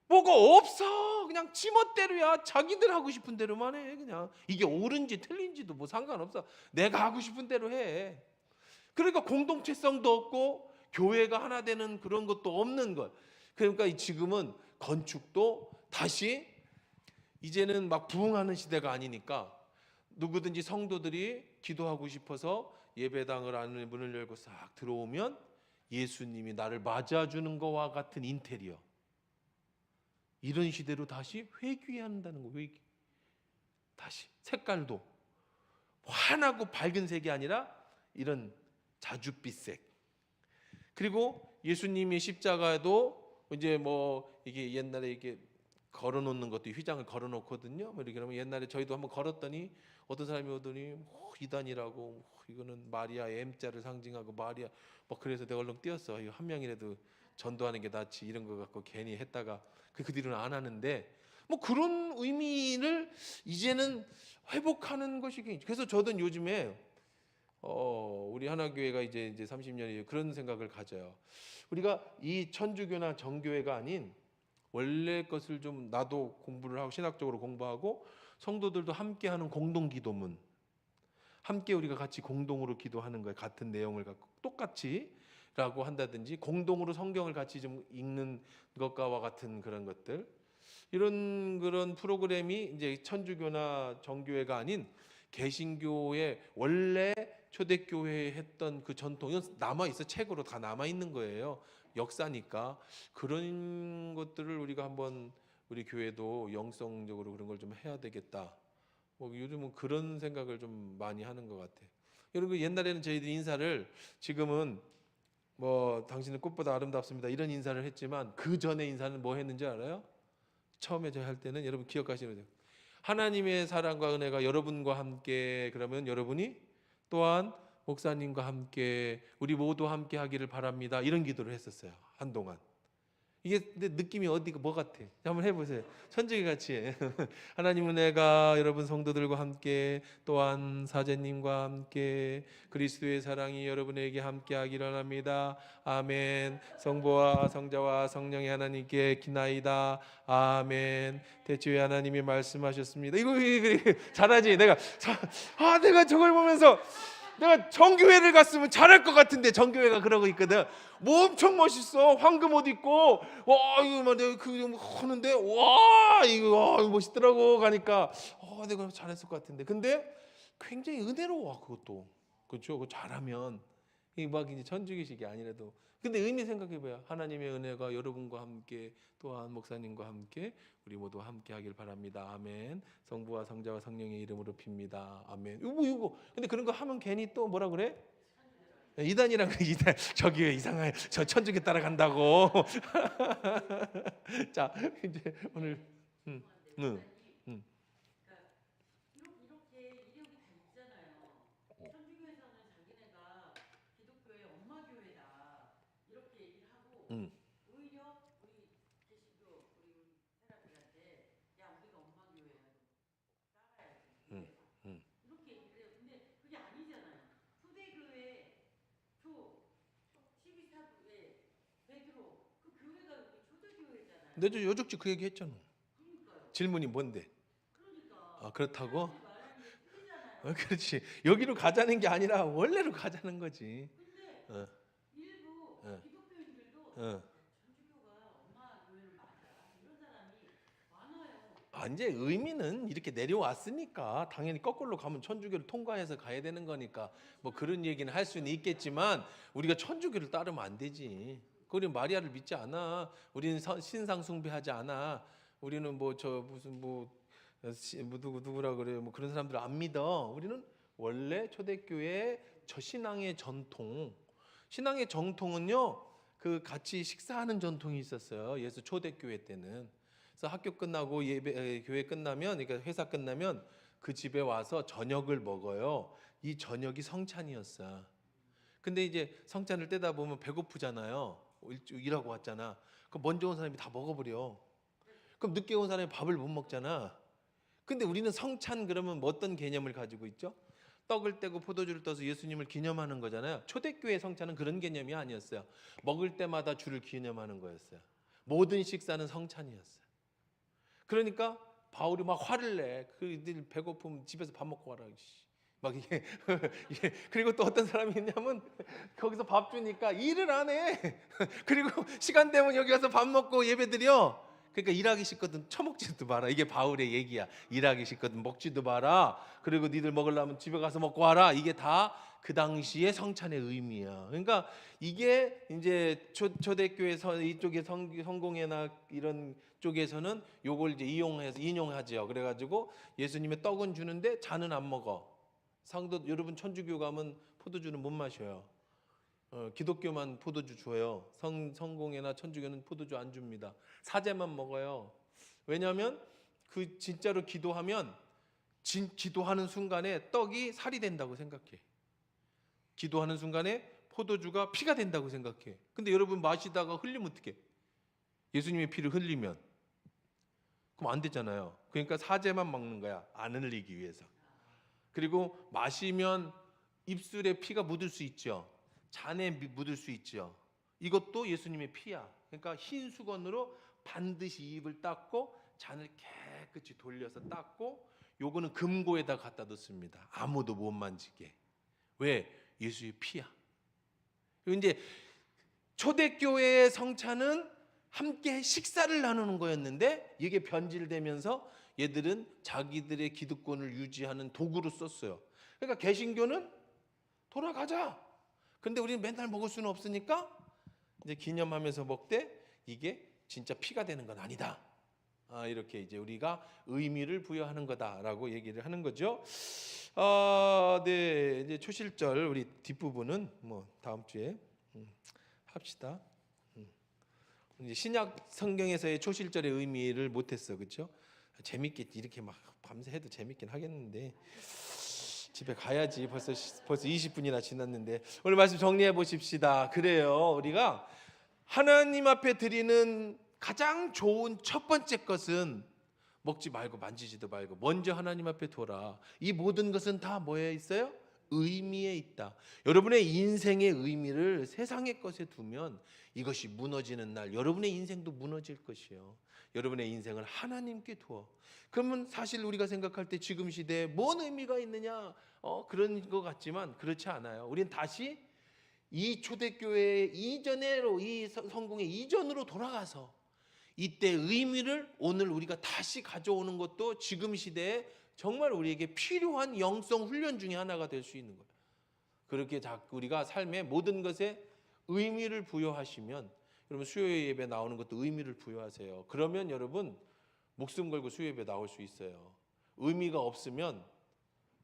Speaker 1: 뭐가 없어. 그냥 지멋대로야. 자기들 하고 싶은 대로만 해. 그냥 이게 옳은지 틀린지도 뭐 상관없어. 내가 하고 싶은 대로 해. 그러니까 공동체성도 없고 교회가 하나 되는 그런 것도 없는 것. 그러니까 지금은 건축도 다시 이제는 막 부흥하는 시대가 아니니까 누구든지 성도들이 기도하고 싶어서 예배당을 안을 문을 열고 싹 들어오면 예수님이 나를 맞아주는 것과 같은 인테리어, 이런 시대로 다시 회귀한다는 거. 회귀. 다시 색깔도 환하고 밝은 색이 아니라 이런 자줏빛색. 그리고 예수님의 십자가에도 이제 뭐 이게 옛날에 이게 걸어놓는 것도 휘장을 걸어놓거든요. 뭐 이렇게 하면 옛날에 저희도 한번 걸었더니 어떤 사람이 오더니 이단이라고 이거는 마리아의 M자를 상징하고 마리아 뭐 그래서 내가 얼른 뛰었어. 이거 한 명이라도 전도하는 게 낫지 이런 거 갖고 괜히 했다가 그 뒤로는 안 하는데 뭐 그런 의미를 이제는 회복하는 것이 그래서 저도 요즘에 우리 하나교회가 이제 30년이 그런 생각을 가져요. 우리가 이 천주교나 정교회가 아닌 원래 것을 좀 나도 공부를 하고 신학적으로 공부하고 성도들도 함께하는 공동기도문, 함께 우리가 같이 공동으로 기도하는 거예요. 같은 내용을 갖고 똑같이라고 한다든지 공동으로 성경을 같이 좀 읽는 것과 같은 그런 것들, 이런 그런 프로그램이 이제 천주교나 정교회가 아닌 개신교의 원래 초대교회에 했던 그 전통은 남아 있어. 책으로 다 남아 있는 거예요. 역사니까 그런 것들을 우리가 한번 우리 교회도 영성적으로 그런 걸 좀 해야 되겠다. 뭐 요즘은 그런 생각을 좀 많이 하는 것 같아요. 여러분 옛날에는 저희들이 인사를 지금은 뭐 당신은 꽃보다 아름답습니다 이런 인사를 했지만 그 전에 인사는 뭐 했는지 알아요? 처음에 저희 할 때는 여러분 기억하시는 거죠. 하나님의 사랑과 은혜가 여러분과 함께, 그러면 여러분이 또한 목사님과 함께 우리 모두 함께 하기를 바랍니다. 이런 기도를 했었어요. 한동안. 이게 근데 느낌이 어디가 뭐 같아? 한번 해보세요. 천주교 같이 하나님 은혜가 여러분 성도들과 함께 또한 사제님과 함께 그리스도의 사랑이 여러분에게 함께하기를 합니다. 아멘. 성부와 성자와 성령의 하나님께 기나이다. 아멘. 대초에 하나님이 말씀하셨습니다. 이거 잘하지? 내가 저걸 보면서 내가 정교회를 갔으면 잘할 것 같은데 정교회가 그러고 있거든. 뭐 엄청 멋있어. 황금 옷 입고 와 이거 막 내가 그거 하는데 와 이거 멋있더라고. 가니까 내가 잘했을 것 같은데. 근데 굉장히 은혜로워 그것도. 그렇죠? 그거 잘하면 이 막 이제 천주교식이 아니라도. 근데 의미 생각해봐요. 하나님의 은혜가 여러분과 함께 또한 목사님과 함께 우리 모두 함께 하길 바랍니다. 아멘. 성부와 성자와 성령의 이름으로 빕니다. 아멘. 이거. 근데 그런 거 하면 괜히 또 뭐라 그래? 이단이랑 이단 저기 이상해. 저 천주교 따라간다고. 자 이제 오늘 응.
Speaker 2: 이렇게 이력이 다 있잖아요. 천주교에서는 자기네가 기독교의 엄마 교회다 이렇게 얘기를 하고 오히려 우리 개신교 우리 사람들한테 야 우리가 엄마 교회야 따라야지 이렇게 얘기를 해요. 근데 그게 아니잖아요. 초대교회 12사도에 베드로 그 교회가 여기 초대교회잖아요.
Speaker 1: 근데 저 요적지 그 얘기 했잖아.
Speaker 2: 그러니까요.
Speaker 1: 질문이 뭔데?
Speaker 2: 그러니까
Speaker 1: 그렇다고?
Speaker 2: 말하는 게 틀리잖아요.
Speaker 1: 그렇지. 여기로 가자는 게 아니라 원래로 가자는 거지.
Speaker 2: 근데 일부 기독교인들도 천주교가 엄마 교회는 맞아 이런 사람이 많아요.
Speaker 1: 이제 의미는 이렇게 내려왔으니까 당연히 거꾸로 가면 천주교를 통과해서 가야 되는 거니까 뭐 그런 얘기는 할 수는 있겠지만 우리가 천주교를 따르면 안 되지. 우리는 마리아를 믿지 않아. 우리는 신상 숭배하지 않아. 우리는 뭐 저 무슨 뭐 누구라 그래요. 뭐 그런 사람들 안 믿어. 우리는 원래 초대교회 저 신앙의 전통. 신앙의 정통은요. 그 같이 식사하는 전통이 있었어요. 예수 초대교회 때는. 그래서 학교 끝나고 교회 끝나면 그러니까 회사 끝나면 그 집에 와서 저녁을 먹어요. 이 저녁이 성찬이었어. 근데 이제 성찬을 떼다 보면 배고프잖아요. 일하고 왔잖아. 그럼 먼저 온 사람이 다 먹어버려. 그럼 늦게 온 사람이 밥을 못 먹잖아. 근데 우리는 성찬 그러면 뭐 어떤 개념을 가지고 있죠? 떡을 떼고 포도주를 떠서 예수님을 기념하는 거잖아요. 초대교회 성찬은 그런 개념이 아니었어요. 먹을 때마다 주를 기념하는 거였어요. 모든 식사는 성찬이었어요. 그러니까 바울이 막 화를 내. 그들 배고프면 집에서 밥 먹고 와라. 막 이게 그리고 또 어떤 사람이 있냐면 거기서 밥 주니까 일을 안 해. 그리고 시간 되면 여기 와서 밥 먹고 예배드려. 그러니까 일하기 싫거든 처먹지도 마라. 이게 바울의 얘기야. 일하기 싫거든 먹지도 마라. 그리고 니들 먹으려면 집에 가서 먹고 와라. 이게 다 그 당시의 성찬의 의미야. 그러니까 이게 이제 초대교회에서 이쪽에 성공회나 이런 쪽에서는 요걸 이제 인용하죠. 그래가지고 예수님의 떡은 주는데 잔은 안 먹어. 상도 여러분 천주교 가면 포도주는 못 마셔요. 기독교만 포도주 줘요. 성공회나 천주교는 포도주 안 줍니다. 사제만 먹어요. 왜냐하면 그 진짜로 기도하면 기도하는 순간에 떡이 살이 된다고 생각해. 기도하는 순간에 포도주가 피가 된다고 생각해. 근데 여러분 마시다가 흘리면 어떡해? 예수님의 피를 흘리면 그럼 안 되잖아요. 그러니까 사제만 먹는 거야. 안 흘리기 위해서. 그리고 마시면 입술에 피가 묻을 수 있죠. 잔에 묻을 수 있죠. 이것도 예수님의 피야. 그러니까 흰 수건으로 반드시 입을 닦고 잔을 깨끗이 돌려서 닦고 요거는 금고에다 갖다 놓습니다. 아무도 못 만지게. 왜? 예수의 피야. 이제 초대교회의 성찬은 함께 식사를 나누는 거였는데 이게 변질되면서 얘들은 자기들의 기득권을 유지하는 도구로 썼어요. 그러니까 개신교는 돌아가자. 근데 우리는 맨날 먹을 수는 없으니까 이제 기념하면서 먹되 이게 진짜 피가 되는 건 아니다. 이렇게 이제 우리가 의미를 부여하는 거다라고 얘기를 하는 거죠. 네, 이제 초실절 우리 뒷부분은 뭐 다음 주에 합시다. 이제 신약 성경에서의 초실절의 의미를 못했어, 그렇죠? 재밌게 이렇게 막 밤새 해도 재밌긴 하겠는데. 집에 가야지. 벌써 20분이나 지났는데 오늘 말씀 정리해 보십시다. 그래요. 우리가 하나님 앞에 드리는 가장 좋은 첫 번째 것은 먹지 말고 만지지도 말고 먼저 하나님 앞에 둬라. 이 모든 것은 다 뭐에 있어요? 의미에 있다. 여러분의 인생의 의미를 세상의 것에 두면 이것이 무너지는 날 여러분의 인생도 무너질 것이요. 여러분의 인생을 하나님께 두어. 그러면 사실 우리가 생각할 때 지금 시대에 뭔 의미가 있느냐 그런 것 같지만 그렇지 않아요. 우리는 다시 이 초대교회 이전으로, 이 성공의 이전으로 돌아가서 이때 의미를 오늘 우리가 다시 가져오는 것도 지금 시대에 정말 우리에게 필요한 영성 훈련 중에 하나가 될 수 있는 거예요. 그렇게 자꾸 우리가 삶의 모든 것에 의미를 부여하시면, 여러분 수요 예배 나오는 것도 의미를 부여하세요. 그러면 여러분 목숨 걸고 수요 예배 나올 수 있어요. 의미가 없으면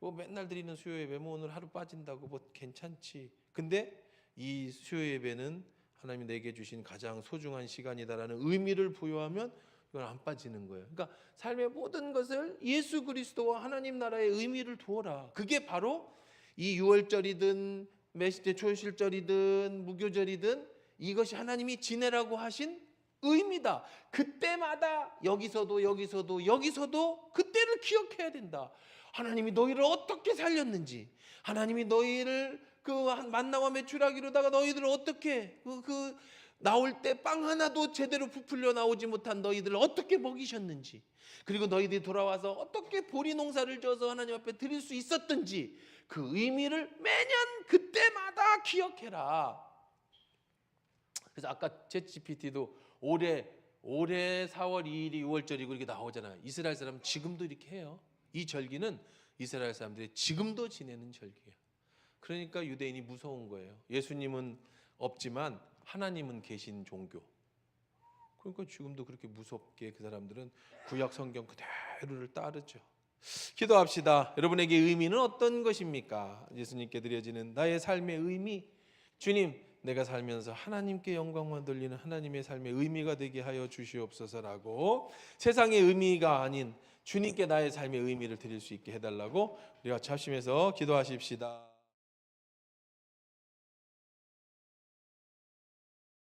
Speaker 1: 뭐 맨날 드리는 수요 예배 뭐 오늘 하루 빠진다고 뭐 괜찮지. 근데 이 수요 예배는 하나님이 내게 주신 가장 소중한 시간이다라는 의미를 부여하면 이건 안 빠지는 거예요. 그러니까 삶의 모든 것을 예수 그리스도와 하나님 나라의 의미를 두어라. 그게 바로 이 유월절이든 메시대 초실절이든 무교절이든 이것이 하나님이 지내라고 하신 의미다. 그때마다 여기서도 그때를 기억해야 된다. 하나님이 너희를 어떻게 살렸는지, 하나님이 너희를 그 만나와 메추라기로다가 너희들을 어떻게 나올 때 빵 하나도 제대로 부풀려 나오지 못한 너희들을 어떻게 먹이셨는지, 그리고 너희들이 돌아와서 어떻게 보리 농사를 져서 하나님 앞에 드릴 수 있었든지 그 의미를 매년 그때마다 기억해라. 그래서 아까 챗GPT도 올해 4월 2일이 6월절이고 이렇게 나오잖아요. 이스라엘 사람은 지금도 이렇게 해요. 이 절기는 이스라엘 사람들이 지금도 지내는 절기예요. 그러니까 유대인이 무서운 거예요. 예수님은 없지만 하나님은 계신 종교. 그러니까 지금도 그렇게 무섭게 그 사람들은 구약 성경 그대로를 따르죠. 기도합시다. 여러분에게 의미는 어떤 것입니까? 예수님께 드려지는 나의 삶의 의미. 주님, 내가 살면서 하나님께 영광만 돌리는 하나님의 삶의 의미가 되게 하여 주시옵소서라고, 세상의 의미가 아닌 주님께 나의 삶의 의미를 드릴 수 있게 해달라고 우리가 합심해서 기도하십시다.